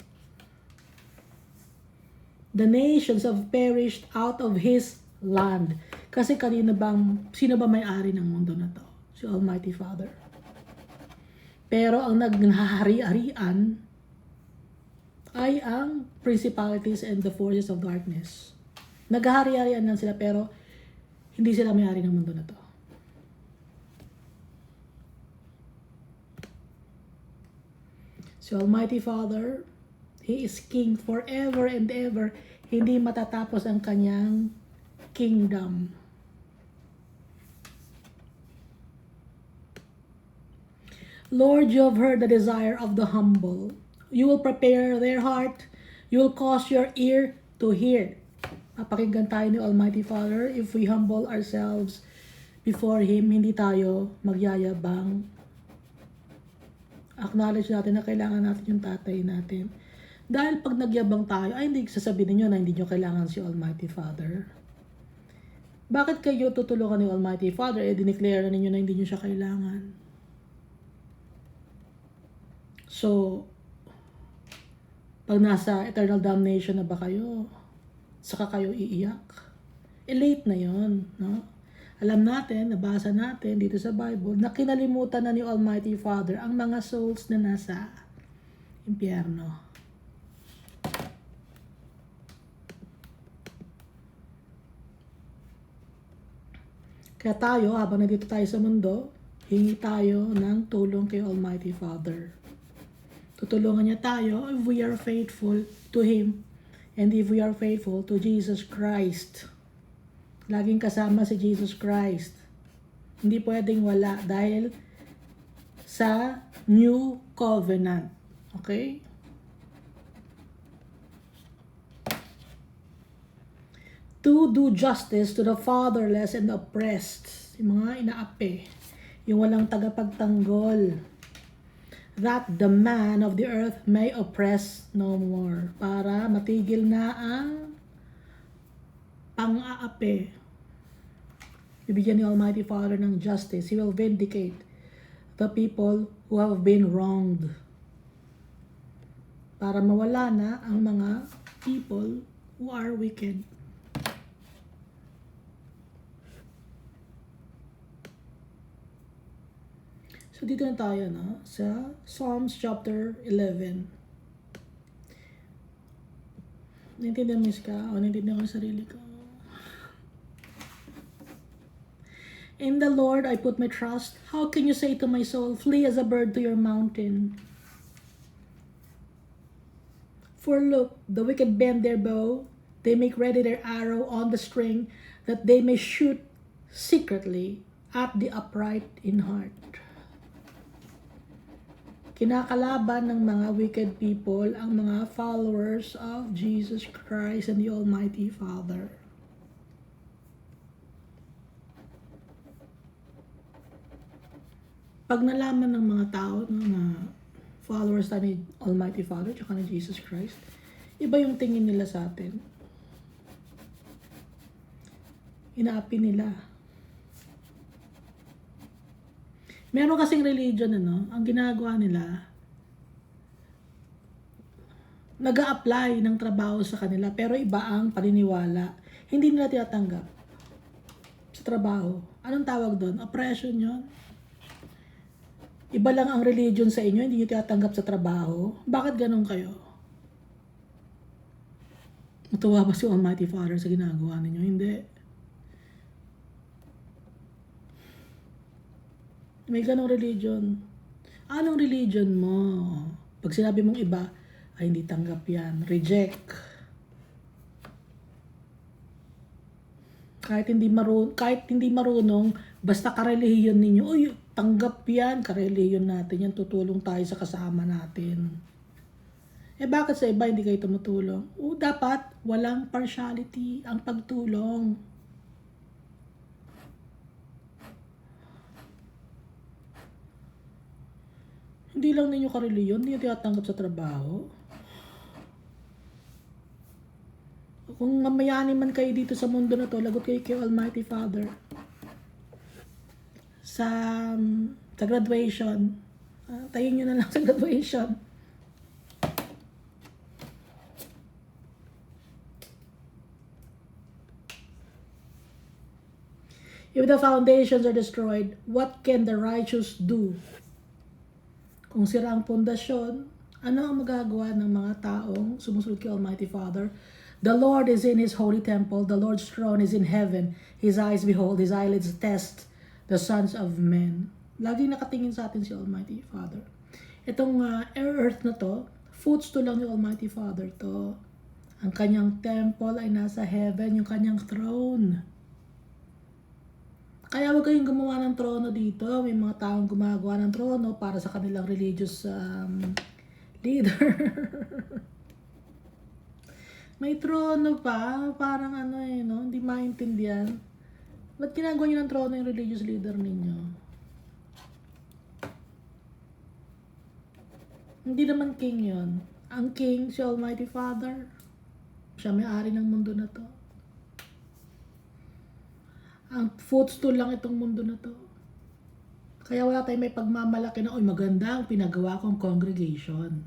The nations have perished out of his land. Kasi sino ba may-ari ng mundo na to? Si Almighty Father. Pero ang naghahari-arian ay ang principalities and the forces of darkness. Naghahari-arian lang sila pero hindi sila may-ari ng mundo na to. Si Almighty Father, He is King forever and ever. Hindi matatapos ang kanyang kingdom. Lord, you have heard the desire of the humble. You will prepare their heart. You will cause your ear to hear. Papakinggan tayo ni Almighty Father if we humble ourselves before Him. Hindi tayo magyayabang. Acknowledge natin na kailangan natin yung tatay natin. Dahil pag nagyabang tayo, ay hindi sasabihin niyo na hindi niyo kailangan si Almighty Father. Bakit kayo tutulungan ni Almighty Father? Dineclare na ninyo na hindi niyo siya kailangan. So, pag nasa eternal damnation na ba kayo, saka kayo iiyak. Late na yon, no? Alam natin, nabasa natin dito sa Bible, na kinalimutan na ni Almighty Father ang mga souls na nasa impyerno. Kaya tayo, habang nandito tayo sa mundo, hingi tayo ng tulong kay Almighty Father. Tutulungan niya tayo if we are faithful to Him And if we are faithful to Jesus Christ, laging kasama si Jesus Christ, hindi pwedeng wala dahil sa new covenant. Okay? To do justice to the fatherless and the oppressed. Yung mga inaapi. Yung walang tagapagtanggol. That the man of the earth may oppress no more. Para matigil na ang pang-aapi. Bibigyan ni Almighty Father ng justice. He will vindicate the people who have been wronged. Para mawala na ang mga people who are wicked. So dito na tayo sa Psalms chapter 11. Naintindihan mo ka? O naintindihan ko sarili ko? In the Lord I put my trust. How can you say to my soul, flee as a bird to your mountain? For look, the wicked bend their bow. They make ready their arrow on the string, that they may shoot secretly at the upright in heart. Kinakalaban ng mga wicked people ang mga followers of Jesus Christ and the Almighty Father. Pag nalaman ng mga tao na followers ni Almighty Father at ni Jesus Christ, iba yung tingin nila sa atin. Inaapi nila. Meron kasing religion, ang ginagawa nila, nag-a-apply ng trabaho sa kanila, pero iba ang paniniwala. Hindi nila tinatanggap sa trabaho. Anong tawag doon? Oppression yun. Iba lang ang religion sa inyo, hindi nyo tinatanggap sa trabaho. Bakit ganun kayo? Matuwa ba si Almighty Father sa ginagawa ninyo? Hindi. May ganong religion. Anong religion mo? Pag sinabi mong iba, ay hindi tanggap yan. Reject. Kahit hindi marunong, basta karelihiyon ninyo, uy, tanggap yan, karelihiyon natin yan, tutulong tayo sa kasama natin. Bakit sa iba hindi kayo tumutulong? Dapat walang partiality ang pagtulong. Hindi lang ninyo kareliyon, hindi nyo tinatanggap sa trabaho. Kung mamayanin man kayo dito sa mundo na to, lagot kayo kay Almighty Father. Sa graduation, tayo nyo na lang sa graduation. If the foundations are destroyed, what can the righteous do? Kung sira ang pundasyon, ano ang magagawa ng mga taong sumusunod kay Almighty Father? The Lord is in His holy temple. The Lord's throne is in heaven. His eyes behold, His eyelids test the sons of men. Lagi nakatingin sa atin si Almighty Father. Itong earth na to, footstool lang ni Almighty Father to. Ang kanyang temple ay nasa heaven, yung kanyang throne. Kaya huwag kayong gumawa ng trono dito. May mga taong gumagawa ng trono para sa kanilang religious leader. May trono pa, parang hindi maintindihan. Ba't ginagawa nyo ng trono yung religious leader ninyo? Hindi naman king yon. Ang king, si Almighty Father. Siya may-ari ng mundo na to. Ang footstool lang itong mundo na to. Kaya wala tayong may pagmamalaki na, maganda ang pinagawa kong congregation.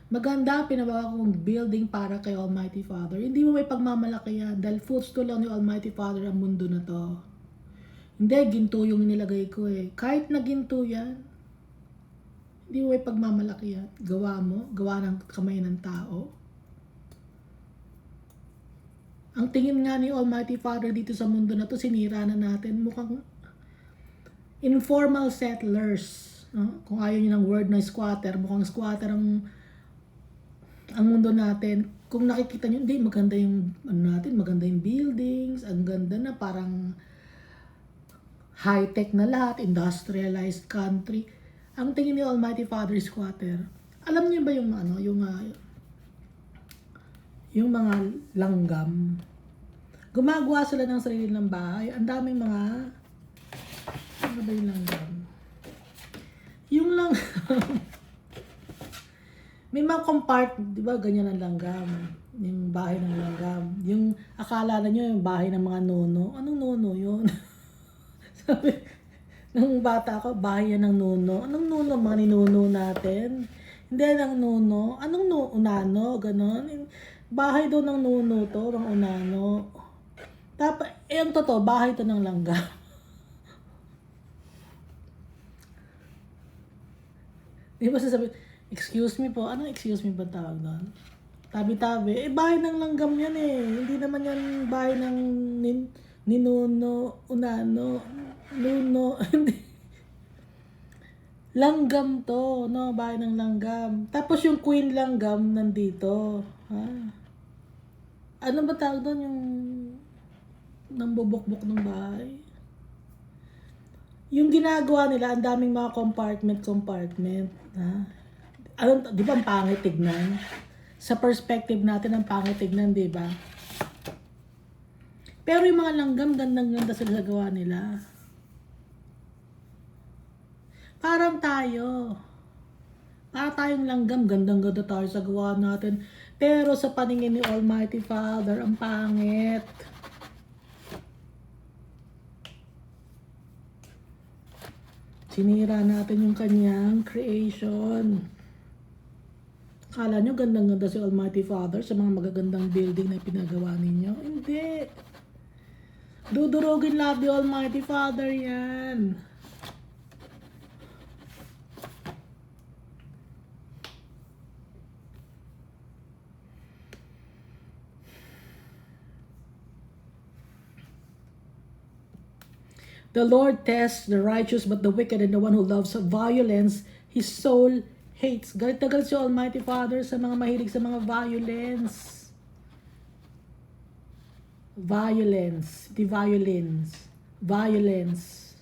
Maganda ang pinagawa kong building para kay Almighty Father. Hindi mo may pagmamalaki yan dahil footstool lang ni Almighty Father ang mundo na to. Hindi, ginto yung nilagay ko eh. Kahit na ginto yan, hindi mo may pagmamalaki yan. Gawa mo, gawa ng kamay ng tao. Ang tingin nga ni Almighty Father dito sa mundo na to, sinira na natin. Mukhang informal settlers. No? Kung ayaw nyo ng word na squatter, mukhang squatter ang mundo natin. kung nakikita nyo, hindi, maganda yung, ano natin, maganda yung buildings, ang ganda na, parang high-tech na lahat, industrialized country. Ang tingin ni Almighty Father is squatter. Alam niyo ba yung, ano, yung mga langgam? Gumagawa sila ng sarili ng bahay. Ang daming mga, ano ba yung langgam? Yung langgam, may mga di ba, ganyan ang langgam. Yung bahay ng langgam. Yung akala na nyo, yung bahay ng mga nono. Anong nono yun? Sabi, nung bata ko, bahay yan ng nono. Anong nono? Mga ninuno natin. Hindi lang nono. Anong unano? Ganon. Bahay daw ng nono to, ng unano. Tapos, ang totoo, bahay to ng langgam. Di ba sasabihin, excuse me po, anong excuse me ba tawag doon? Tabi-tabi, bahay ng langgam yan eh. Hindi naman yan bahay ng ninuno, unano, luno, hindi. Langgam to, no? Bahay ng langgam. Tapos yung queen langgam nandito. Ha? Ano ba tawag doon yung nambubukbok ng bahay? Yung ginagawa nila, ang daming mga compartment. Ha? Di ba ang pangit tignan? Sa perspective natin, ang pangit tignan, di ba? Pero yung mga langgam, gandang-ganda sila sa gawa nila. Parang tayo. Para tayong langgam, gandang-ganda tayo sa gawa natin. Pero sa paningin ni Almighty Father, ang pangit. Sinira natin yung kanyang creation. Akala nyo gandang-ganda si Almighty Father sa mga magagandang building na pinagawa ninyo? Hindi. Dudurugin lahat ni Almighty Father yan. The Lord tests the righteous, but the wicked and the one who loves violence, his soul hates. Galit na galit si Almighty Father sa mga mahilig sa mga violence. Violence. Di violence. Violence.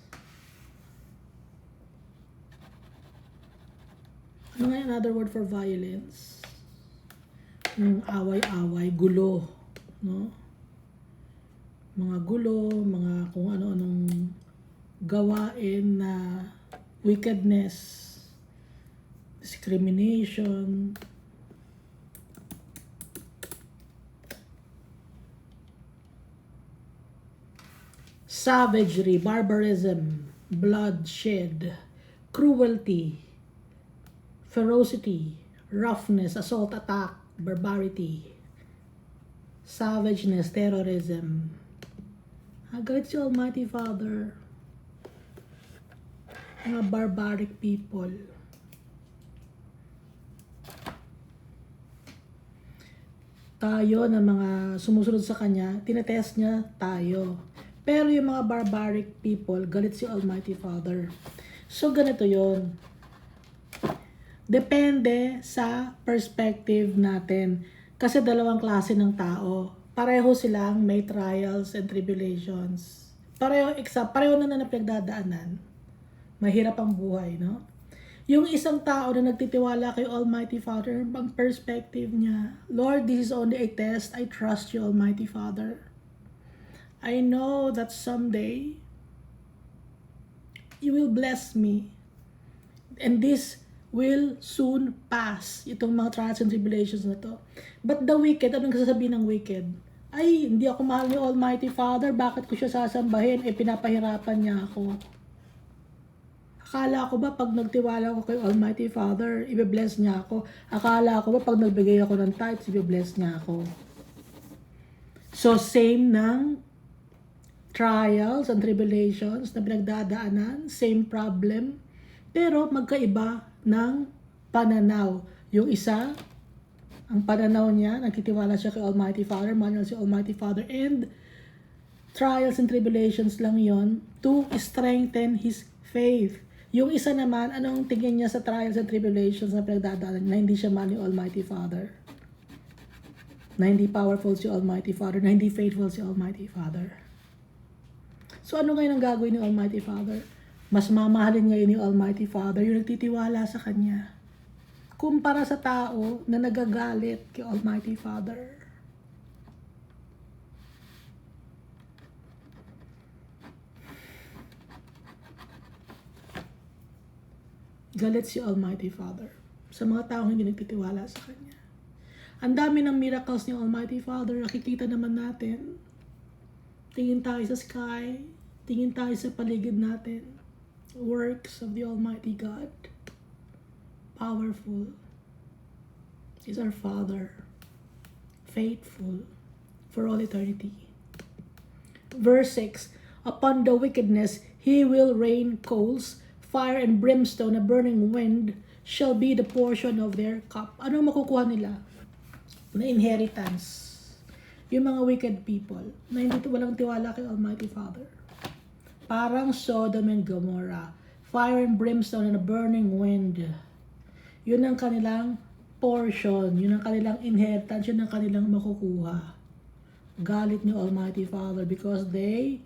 Ano nga another word for violence? Yung away-away, gulo. No? Mga gulo, mga kung ano-anong gawain na wickedness, discrimination, savagery, barbarism, bloodshed, cruelty, ferocity, roughness, assault, attack, barbarity, savageness, terrorism. Galit si Almighty Father. Mga barbaric people. Tayo na mga sumusunod sa kanya, tinetest niya tayo. Pero yung mga barbaric people, galit si Almighty Father. So ganito yon. Depende sa perspective natin. Kasi dalawang klase ng tao. Pareho silang may trials and tribulations. Pareho na pinagdadaanan. Mahirap ang buhay, no? Yung isang tao na nagtitiwala kay Almighty Father, ang perspective niya, Lord, this is only a test. I trust you, Almighty Father. I know that someday, you will bless me. And this will soon pass. Itong mga trials and tribulations na to. But the wicked, anong sasabihin ng wicked? Ay, hindi ako mahal ni Almighty Father. Bakit ko siya sasambahin? Pinapahirapan niya ako. Akala ko ba pag nagtiwala ko kay Almighty Father, i-bless niya ako? Akala ko ba pag nagbigay ako ng tithes, i-bless niya ako? So, same ng trials and tribulations na pinagdadaanan, same problem, pero magkaiba ng pananaw. Yung isa, ang pananaw niya, nagtitiwala siya kay Almighty Father, mahal si Almighty Father, and trials and tribulations lang yon to strengthen his faith. Yung isa naman, anong tingin niya sa trials and tribulations na pinagdadaanan na hindi siya mahal ni Almighty Father? na hindi powerful si Almighty Father, na hindi faithful si Almighty Father. So ano ngayon ang gagawin ni Almighty Father? Mas mamahalin ngayon ni Almighty Father yung nagtitiwala sa Kanya, kumpara sa tao na nagagalit kay Almighty Father. Galit si Almighty Father sa mga taong hindi nagtitiwala sa Kanya. Ang dami ng miracles ni Almighty Father, nakikita naman natin. Tingin tayo sa sky, tingin tayo sa paligid natin. Works of the Almighty God. Powerful. Is our Father. Faithful for all eternity. Verse 6, upon the wickedness He will rain coals, fire and brimstone, a burning wind shall be the portion of their cup. Ano makukuha nila? Na inheritance. Yung mga wicked people na hindi walang tiwala kay Almighty Father. Parang Sodom and Gomorrah. Fire and brimstone and a burning wind. Yun ang kanilang portion. Yun ang kanilang inheritance. Yun ang kanilang makukuha. Galit ni Almighty Father because they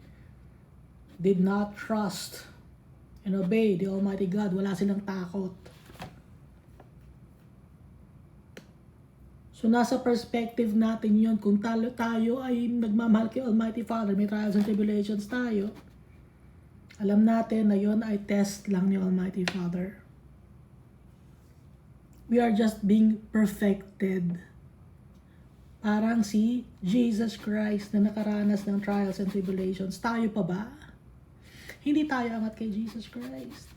did not trust and obey the Almighty God. Wala silang takot. So nasa perspective natin yun. Kung tayo ay nagmamahal kay Almighty Father, may trials and tribulations tayo, alam natin na yun ay test lang ni Almighty Father. We are just being perfected. Parang si Jesus Christ na nakaranas ng trials and tribulations. Tayo pa ba? Hindi tayo angat kay Jesus Christ.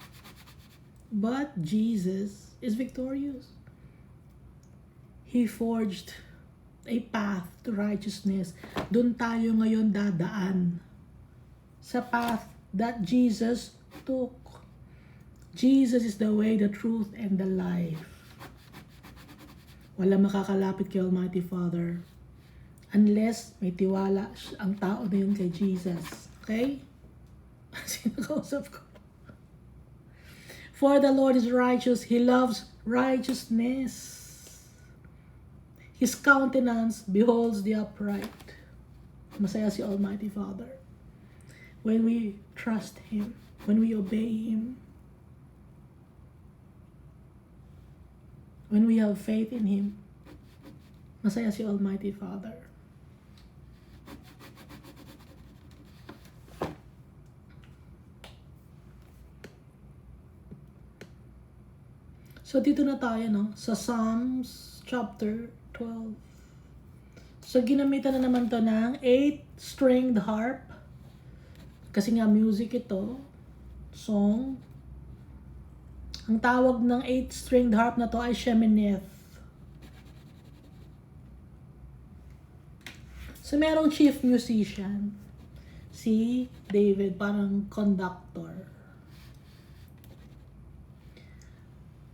But Jesus is victorious. He forged a path to righteousness. Doon tayo ngayon dadaan. Sa path that Jesus took. Jesus is the way, the truth, and the life. Wala makakalapit kay Almighty Father unless may tiwala ang tao na yun kay Jesus. Okay? Sinakausap ko. For the Lord is righteous. He loves righteousness. His countenance beholds the upright. Masaya si Almighty Father. When we trust Him, when we obey Him, when we have faith in Him, masaya si Almighty Father. So dito na tayo, no? Sa Psalms chapter 12. So ginamitan na naman to ng 8-stringed harp. Kasi nga music ito. Song. Ang tawag ng 8-stringed harp na to ay sheminith. So merong chief musician. Si David, parang conductor.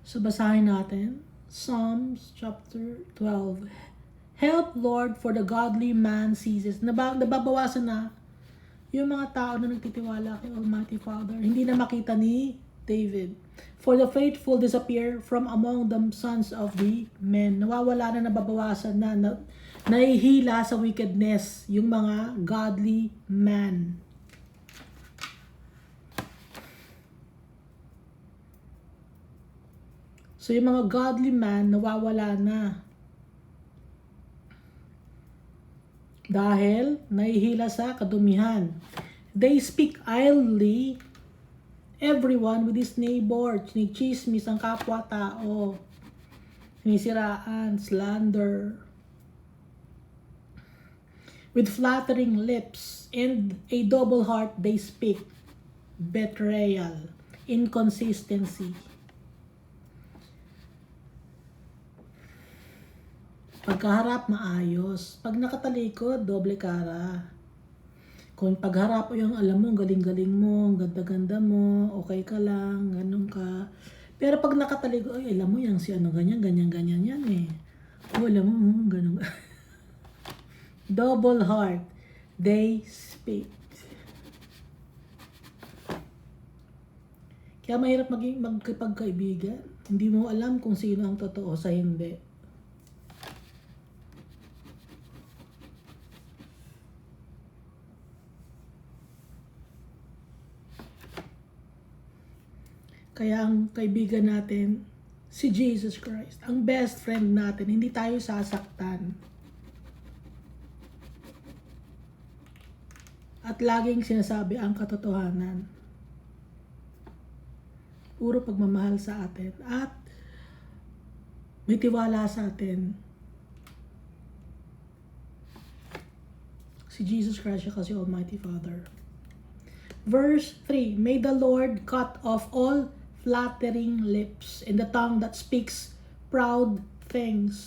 So basahin natin. Psalms chapter 12. Help, Lord, for the godly man ceases. Nababawasan na yung mga tao na nagtitiwala kay Almighty Father. Hindi na makita ni David. For the faithful disappear from among the sons of the men. Nawawala na, nababawasan na, nahihila sa wickedness yung mga godly man. So yung mga godly man, nawawala na. Dahil nahihila sa kadumihan. They speak idly, everyone with his neighbor. Chinichismis ang kapwa-tao. Sinisiraan, slander. With flattering lips and a double heart they speak. Betrayal, inconsistency. Pagkaharap, maayos. Pag nakatalikod, doble kara. Kung pagharap yung alam mo, galing-galing mo, ganda-ganda mo, okay ka lang, ganun ka. Pero pag nakatalikod, ay, alam mo yan, si ano, ganyan yan eh. O, alam mo, ganun. Double heart, they speak. Kaya mahirap magkipagkaibigan. Hindi mo alam kung sino ang totoo sa hindi. Kaya ang kaibigan natin, si Jesus Christ. Ang best friend natin, hindi tayo sasaktan. At laging sinasabi ang katotohanan. Puro pagmamahal sa atin. At may tiwala sa atin. Si Jesus Christ siya kasi Almighty Father. Verse 3, may the Lord cut off all flattering lips and the tongue that speaks proud things.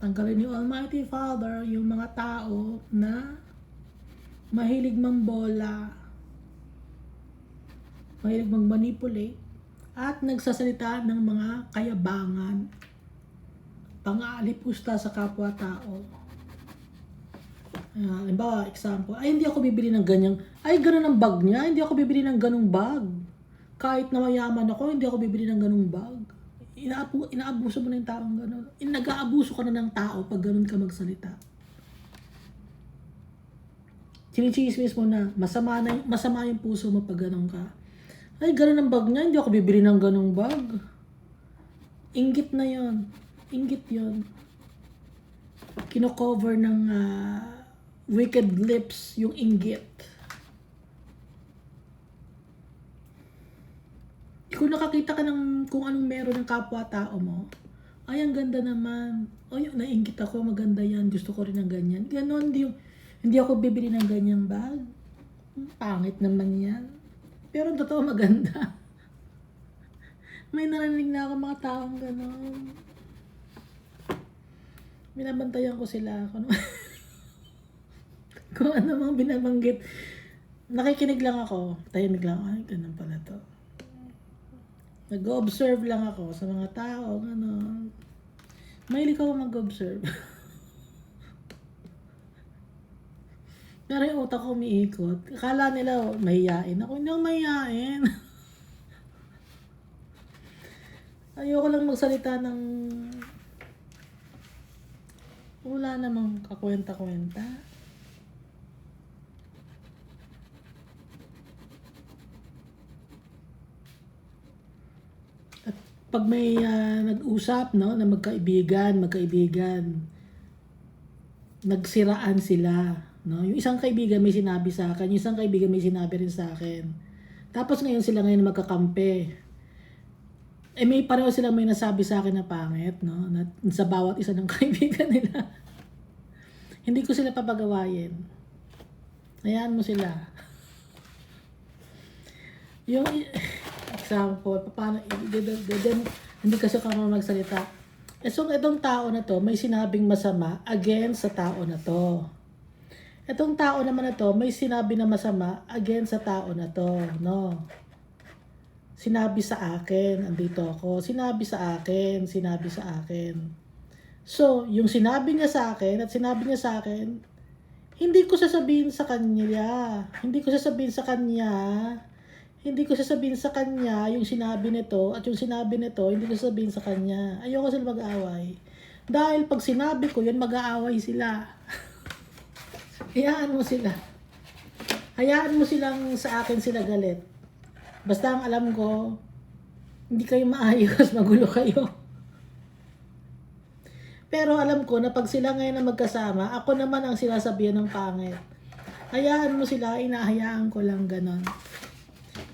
Tanggalin ni Almighty Father yung mga tao na mahilig mambola, mahilig mag-manipulate, at nagsasalita ng mga kayabangan, pang-aalipusta sa kapwa-tao. Halimbawa, example, ay hindi ako bibili ng ganyang, ay ganun ang bag niya, hindi ako bibili ng ganung bag. Kahit na mayaman ako, hindi ako bibili ng ganung bag. Inaabuso mo na yung taong ganun. Nag-aabuso ka na ng tao pag ganun ka magsalita. Chinichismis mo na, masama yung puso mo pag ganun ka. Ay, ganun ang bag niya, hindi ako bibili ng ganung bag. Inggit na yon, inggit yon. Kino-cover ng wicked lips yung inggit. Kung nakakita ka ng kung anong meron ng kapwa-tao mo, ay, ang ganda naman. Ay, nainggit ako, maganda yan. Gusto ko rin ng ganyan. Ganon, hindi ako bibili ng ganyang bag. Pangit naman yan. Pero ang totoo, maganda. May narinig na ako mga taong ganon. Binabantayan ko sila. Kung ano mang binabanggit. Nakikinig lang ako. Tahimik lang. Ay, ganun pala to. Nag-observe lang ako sa mga tao. Ano. Mahilig ako mag-observe. Pero yung utak ko umiikot. Akala nila mahihain ako. Hindi ako mahihain. Ayoko lang magsalita ng wala namang kakwenta-kwenta. At pag may nag-usap, no, na magkaibigan, nagsiraan sila, no? Yung isang kaibigan may sinabi sa akin, yung isang kaibigan may sinabi rin sa akin. Tapos ngayon sila magkakampi. May pareho sila may nasabi sa akin na pangit, no? Na, sa bawat isa ng kaibigan nila. Hindi ko sila papagawain. Hayaan mo sila. Yung example, paano, hindi kasi ako magsalita. So, itong tao na to, may sinabing masama against sa tao na to. Itong tao naman na to, may sinabi na masama against sa tao na to, no? Sinabi sa akin, andito ako, sinabi sa akin. So, yung sinabi niya sa akin at sinabi niya sa akin, hindi ko sasabihin sa kanya yung sinabi nito at yung sinabi nito, hindi ko sasabihin sa kanya. Ayoko sila mag-aaway. Dahil pag sinabi ko, yan mag-aaway sila. Hayaan mo sila. Hayaan mo silang sa akin sila galit. Basta ang alam ko, hindi kayo maayos, magulo kayo. Pero alam ko na pag sila ngayon na magkasama, ako naman ang sinasabihan ng pangit. Hayaan mo sila, inahayaan ko lang ganon.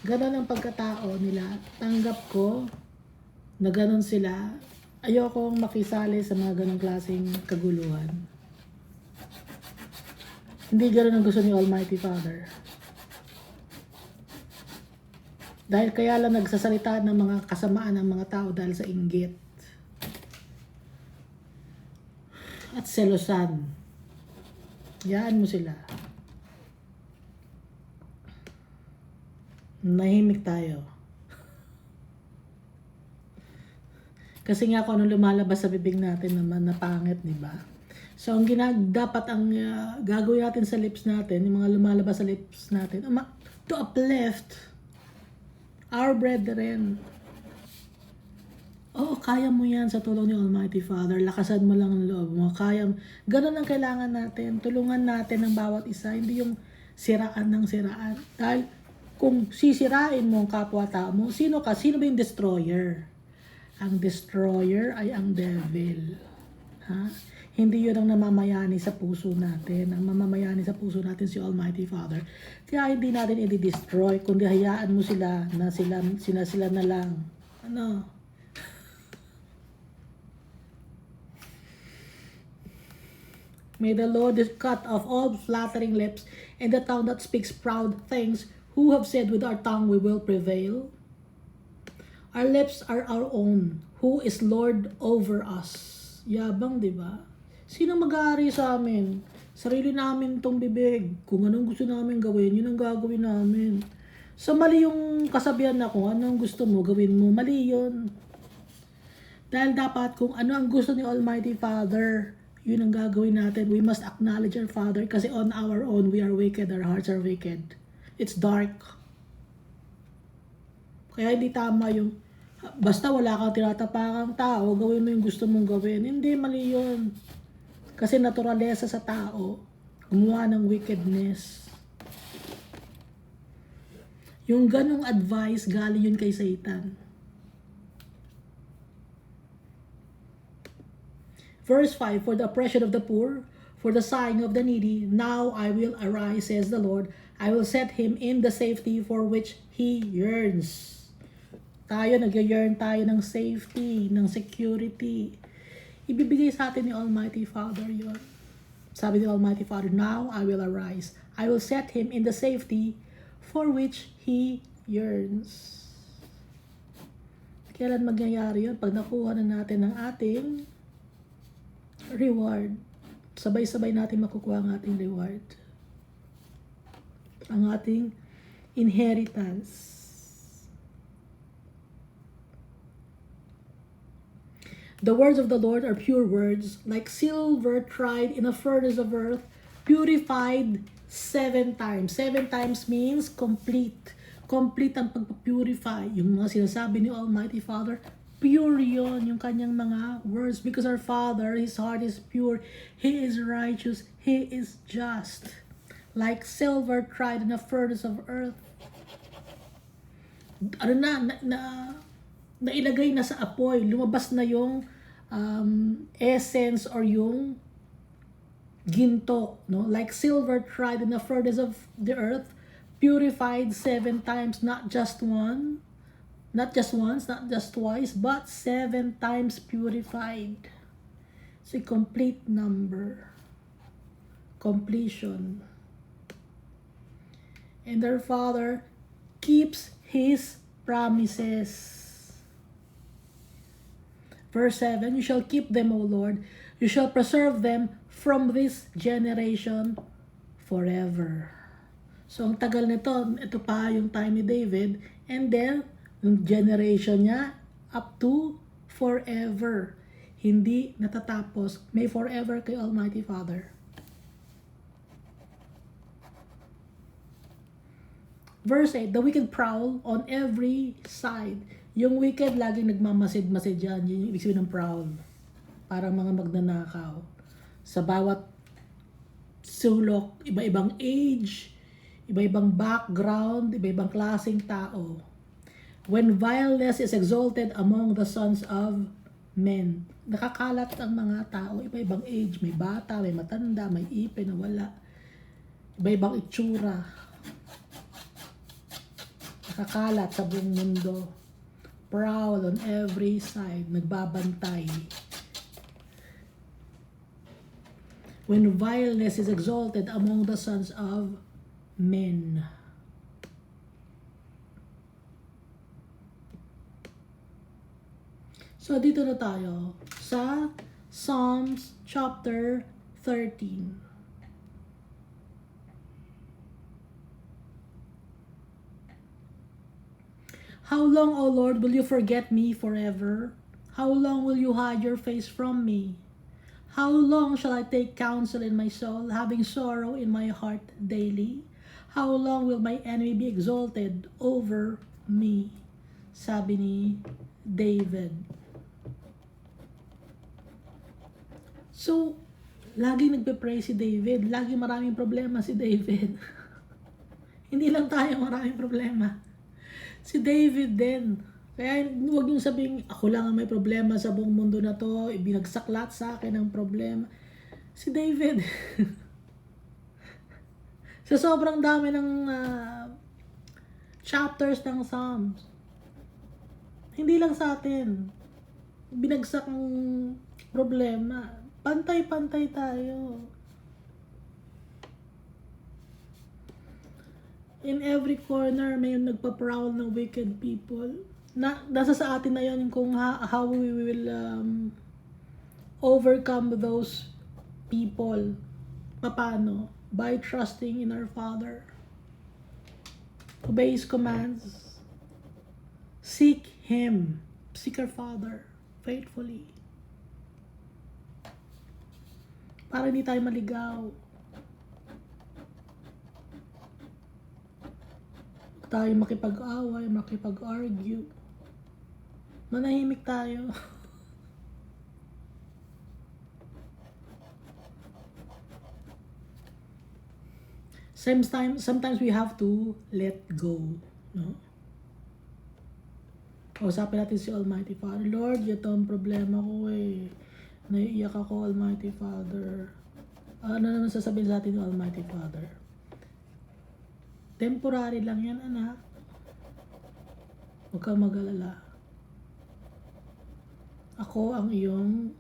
Ganon ang pagkatao nila. Tanggap ko na ganon sila. Ayokong makisali sa mga ganong klaseng kaguluhan. Hindi ganon ang gusto ni Almighty Father. Dahil kaya lang nagsasalita ng mga kasamaan ng mga tao dahil sa inggit. At selosan. Hayaan mo sila. Nahimik tayo. Kasi nga kung ano lumalabas sa bibig natin naman na pangit, di ba? So, ang dapat ang gagawin natin sa lips natin, yung mga lumalabas sa lips natin, to uplift our brethren. Oo, kaya mo yan sa tulong ni Almighty Father. Lakasan mo lang ang loob mo. Ganun ang kailangan natin. Tulungan natin ang bawat isa. Hindi yung siraan ng siraan. Dahil Kung sisirain mo ang kapwa-tao mo, sino ka? Sino ba yung destroyer? Ang destroyer ay ang devil. Ha? Hindi yun ang namamayani sa puso natin. Ang mamamayani sa puso natin si Almighty Father. Kaya hindi natin i-destroy, kundi hayaan mo sila na sila na lang. Ano? May the Lord cut off all flattering lips, and the tongue that speaks proud things, who have said with our tongue we will prevail. Our lips are our own. Who is Lord over us? Yabang, di ba? Sino mag-aari sa amin? Sarili namin tong bibig. Kung anong gusto namin gawin, yun ang gagawin namin. So mali yung kasabihan na kung anong gusto mo, gawin mo. Mali yun. Dahil dapat kung ano ang gusto ni Almighty Father, yun ang gagawin natin. We must acknowledge our Father kasi on our own, we are wicked. Our hearts are wicked. It's dark. Kaya hindi tama yung basta wala kang tinatapakang tao, gawin mo yung gusto mong gawin. Hindi, mali yun. Kasi naturalesa sa tao, gumawa ng wickedness. Yung ganong advice, galing yun kay Satan. Verse 5, for the oppression of the poor, for the sighing of the needy, now I will arise, says the Lord. I will set him in the safety for which he yearns. Tayo, nag-yearn tayo ng safety, ng security. Ibibigay sa atin ni Almighty Father yun. Sabi ni Almighty Father, now I will arise. I will set him in the safety for which he yearns. Kailan magyayari yun? Pag nakuha na natin ang ating reward. Sabay-sabay natin makukuha ang ating reward. Ang ating inheritance. The words of the Lord are pure words, like silver tried in a furnace of earth, purified 7 times. 7 times means complete. Complete ang pagpapurify. Yung mga sinasabi ni Almighty Father, pure yun, yung kanyang mga words. Because our Father, His heart is pure. He is righteous. He is just. Like silver tried in a furnace of earth. Ano nailagay na sa apoy, lumabas na yung essence or yung ginto, no? Like silver tried in the furnace of the earth, purified 7 times, not just once, not just twice, but 7 times purified. It's a complete number. Completion. And their Father keeps His promises. Verse 7, you shall keep them, O Lord. You shall preserve them from this generation forever. So, ang tagal nito, ito pa yung time ni David. And then, yung generation niya, up to forever. Hindi natatapos. May forever kay Almighty Father. Verse 8, the wicked prowl on every side. Yung wicked, laging nagmamasid-masid yan. Yun yung ibig sabihin ng prowl. Parang mga magnanakaw. Sa bawat sulok, iba-ibang age, iba-ibang background, iba-ibang klaseng tao. When vileness is exalted among the sons of men. Nakakalat ang mga tao, iba-ibang age. May bata, may matanda, may ipe na wala. Iba-ibang itsura. Nakakalat sa buong mundo. Prowl on every side, nagbabantay. When vileness is exalted among the sons of men. So, dito na tayo sa Psalms chapter 13. How long, O Lord, will you forget me forever? How long will you hide your face from me? How long shall I take counsel in my soul, having sorrow in my heart daily? How long will my enemy be exalted over me? Sabi ni David. So, laging nagpe-pray si David. Laging maraming problema si David. Hindi lang tayo maraming problema. Si David din. Kaya huwag niyong sabihin, ako lang ang may problema sa buong mundo na to, ibinagsak lahat sa akin ang problema. Si David, sa sobrang dami ng chapters ng Psalms, hindi lang sa atin, binagsak ang problema. Pantay-pantay tayo. In every corner, may nagpa-prowl ng wicked people. Nasa sa atin na yun kung how we will overcome those people. Paano? By trusting in our Father. Obey His commands. Seek Him. Seek our Father faithfully. Para hindi tayo maligaw. Tayo makipag-away, makipag-argue. Manahimik tayo. Sometimes we have to let go, no? Kausapin natin si Almighty Father. Lord, ito ang problema ko eh. Naiiyak ako, Almighty Father. Ano naman sasabihin sa atin ng Almighty Father? Temporary lang yan, anak. Huwag kang mag-alala. Ako ang iyong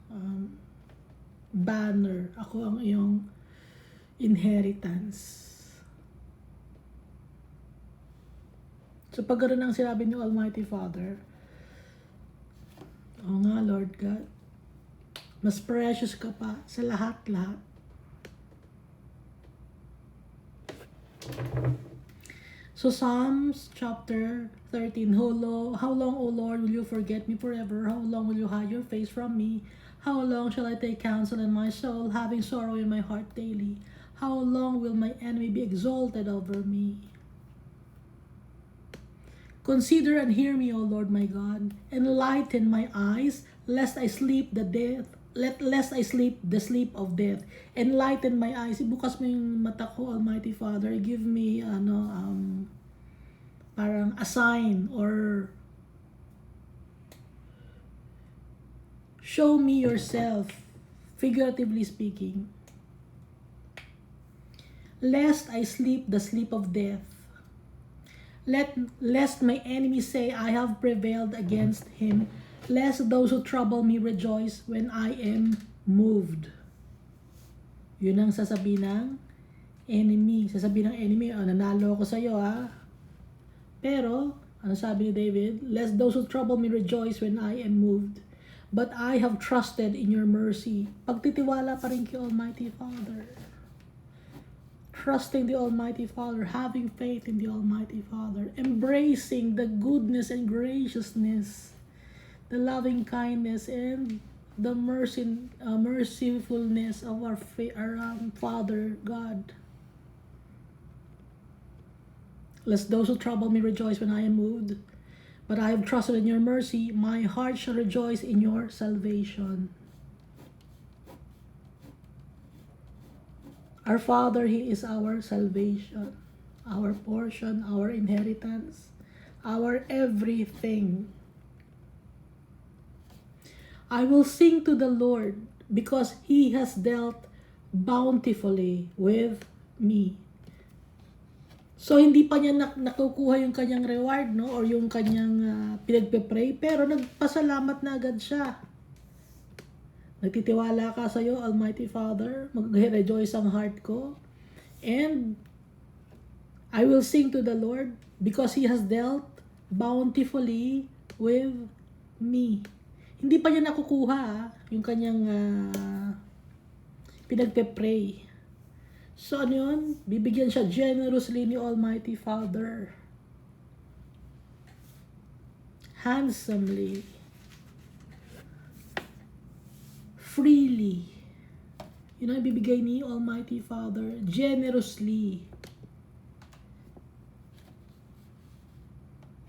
banner. Ako ang iyong inheritance. So pag gano'n ang sinabi ni Almighty Father, oo nga Lord God, mas precious ka pa sa lahat-lahat. So Psalms chapter 13, how long, O Lord, will you forget me forever? How long will you hide your face from me? How long shall I take counsel in my soul, having sorrow in my heart daily? How long will my enemy be exalted over me? Consider and hear me, O Lord my God. Enlighten my eyes, lest I sleep lest I sleep the sleep of death. Enlighten my eyes. Ibukas mo yung mata ko, Almighty Father. Give me, parang a sign or show me yourself, figuratively speaking. Lest I sleep the sleep of death. Lest my enemies say, I have prevailed against him. Lest those who trouble me rejoice when I am moved. Yun ang sasabihin ng enemy. Sasabihin ng enemy, nanalo ako sa'yo ha. Pero, ano sabi ni David? Lest those who trouble me rejoice when I am moved. But I have trusted in your mercy. Pagtitiwala pa rin kay Almighty Father. Trusting the Almighty Father, having faith in the Almighty Father, embracing the goodness and graciousness, the loving kindness and the mercifulness of our Father God. Lest those who trouble me rejoice when I am moved, but I have trusted in your mercy. My heart shall rejoice in your salvation. Our Father, He is our salvation, our portion, our inheritance, our everything. I will sing to the Lord because He has dealt bountifully with me. So, hindi pa niya nakukuha yung kanyang reward, no? Or yung kanyang pinagpe-pray, pero nagpasalamat na agad siya. Nagtitiwala ka sa'yo, Almighty Father. Mag-rejoice ang heart ko. And I will sing to the Lord because He has dealt bountifully with me. Hindi pa niya nakukuha yung kanyang pinagpe-pray. So ano yun? Bibigyan siya generously ni Almighty Father. Handsomely. Freely. Yun ang bibigay ni Almighty Father. Generously.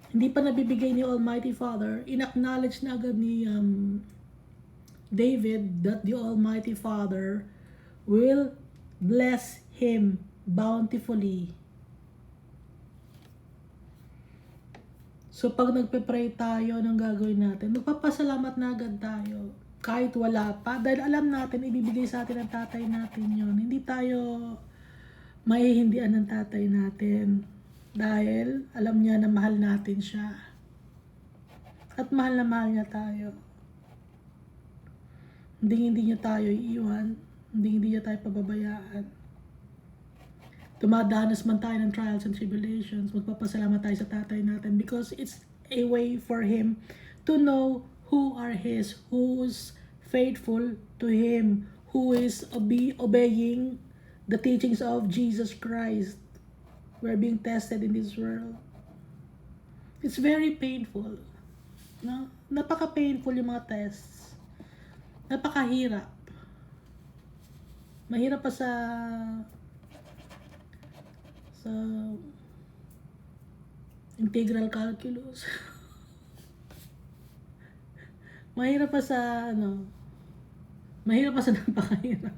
Hindi pa nabibigay ni Almighty Father. In-acknowledge na agad ni David that the Almighty Father will bless him bountifully. So, pag nagpe-pray tayo, anong gagawin natin? Magpapasalamat na agad tayo. Kahit wala pa. Dahil alam natin, ibibigay sa atin ng tatay natin yon. Hindi tayo maihindian ng tatay natin. Dahil alam niya na mahal natin siya. At mahal na mahal niya tayo. Hindi niya tayo iiwan. Hindi niya tayo pababayaan. Dumadanas man tayo ng trials and tribulations, magpapasalamat tayo sa tatay natin because it's a way for Him to know who are His, who's faithful to Him, who is obeying the teachings of Jesus Christ. We're being tested in this world. It's very painful. No? Napaka-painful yung mga tests. Napakahirap. Mahirap pa sa integral calculus. Mahirap pa sa mahirap pa sa napakahirap.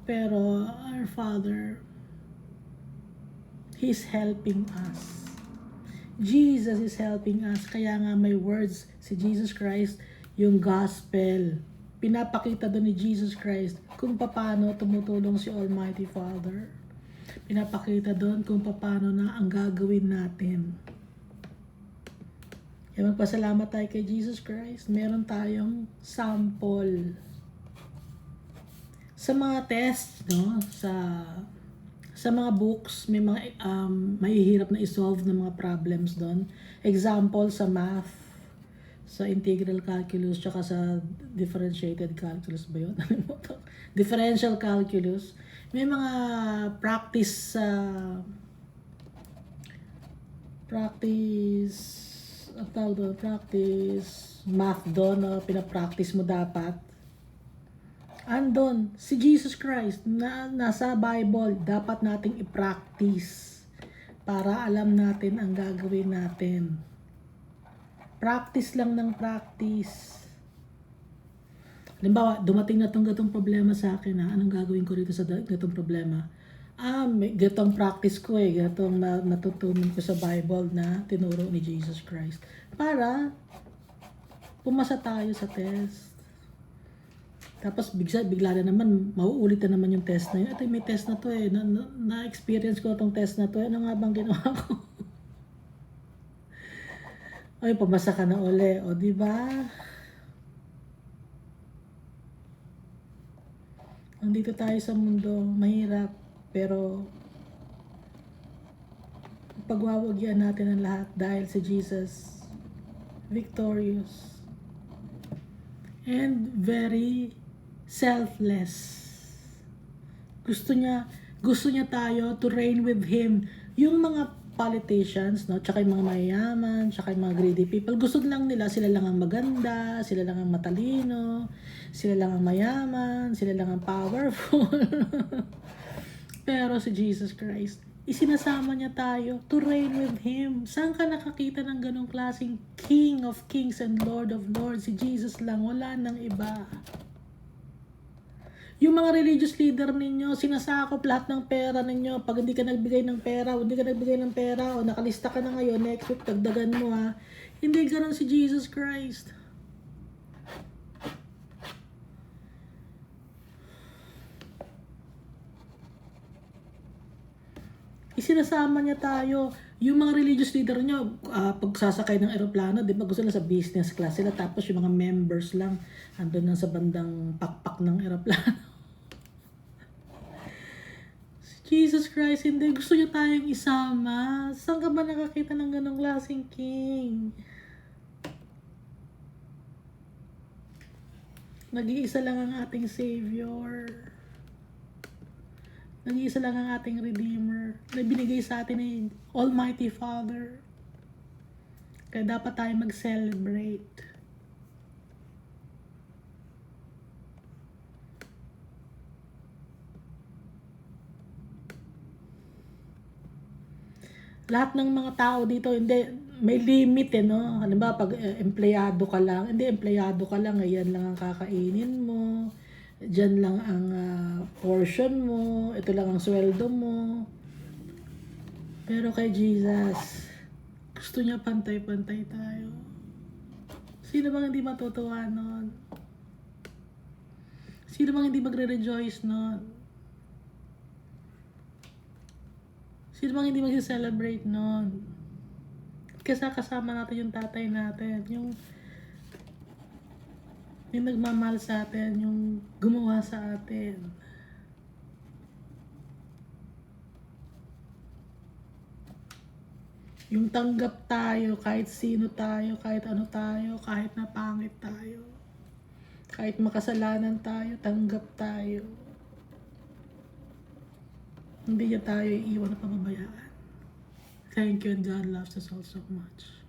Pero our Father, He's helping us. Jesus is helping us. Kaya nga may words si Jesus Christ, yung gospel. Pinapakita doon ni Jesus Christ kung paano tumutulong si Almighty Father. Pinapakita doon kung paano na ang gagawin natin. Kaya magpasalamat tayo kay Jesus Christ. Meron tayong sample. Sa mga tests, no? Sa mga books, may mga mahihirap na isolve ng mga problems doon. Example sa math, sa integral calculus, tsaka sa differentiated calculus ba yun? Differential calculus. May mga practice math doon, no? Pinapractice mo dapat. Andon, si Jesus Christ, nasa Bible, dapat nating i-practice para alam natin ang gagawin natin. Practice lang ng practice. Halimbawa, dumating na itong problema sa akin, anong gagawin ko rito sa gatong problema? May gatong practice ko gatong natutunan ko sa Bible na tinuro ni Jesus Christ. Para pumasa tayo sa test. Tapos bigla na naman, mauulit na naman yung test na yun. Ito may test na to na-experience ko itong test na to. Ano nga bang ginawa ko? Ay, pumasa ka na uli. O, diba? Nandito tayo sa mundo, mahirap. Pero, pagwawagyan natin ang lahat dahil si Jesus, victorious. And very selfless. Gusto niya tayo to reign with Him. Yung mga politicians, no, tsaka yung mga mayayaman, tsaka yung mga greedy people, gusto lang nila, sila lang ang maganda, sila lang ang matalino, sila lang ang mayaman, sila lang ang powerful. Pero si Jesus Christ, isinasama niya tayo to reign with Him. Saan ka nakakita ng ganong klaseng King of Kings and Lord of Lords? Si Jesus lang, wala nang iba. Yung mga religious leader ninyo, sinasakop lahat ng pera ninyo. Pag hindi ka nagbigay ng pera, o nakalista ka na ngayon, next week, dagdagan mo ha. Hindi ganun si Jesus Christ. Isinasama niya tayo. Yung mga religious leader nyo, pag sasakay ng eroplano, di ba gusto nila sa business class sila, tapos yung mga members lang, andun lang sa bandang pakpak ng eroplano. Jesus Christ, hindi. Gusto niya tayong isama. Saan ka ba nakakita ng ganong klaseng king? Nag-iisa lang ang ating Savior. Nag-iisa lang ang ating Redeemer na binigay sa atin ni Almighty Father. Kaya dapat tayo mag-celebrate. Lahat ng mga tao dito, hindi, may limit no? Halimbawa, pag empleyado ka lang, yan lang ang kakainin mo, Diyan lang ang portion mo, ito lang ang sweldo mo. Pero kay Jesus, gusto niya pantay-pantay tayo. Sino bang hindi matutuwa nun? Sino bang hindi magre-rejoice nun? Sino bang hindi mag-celebrate nun? Kasi kasama natin yung tatay natin, yung nagmamahal sa atin, yung gumawa sa atin. Yung tanggap tayo, kahit sino tayo, kahit ano tayo, kahit napangit tayo. Kahit makasalanan tayo, tanggap tayo. Hindi niya tayo iiwan na pababayaan. Thank you, and God loves us all so much.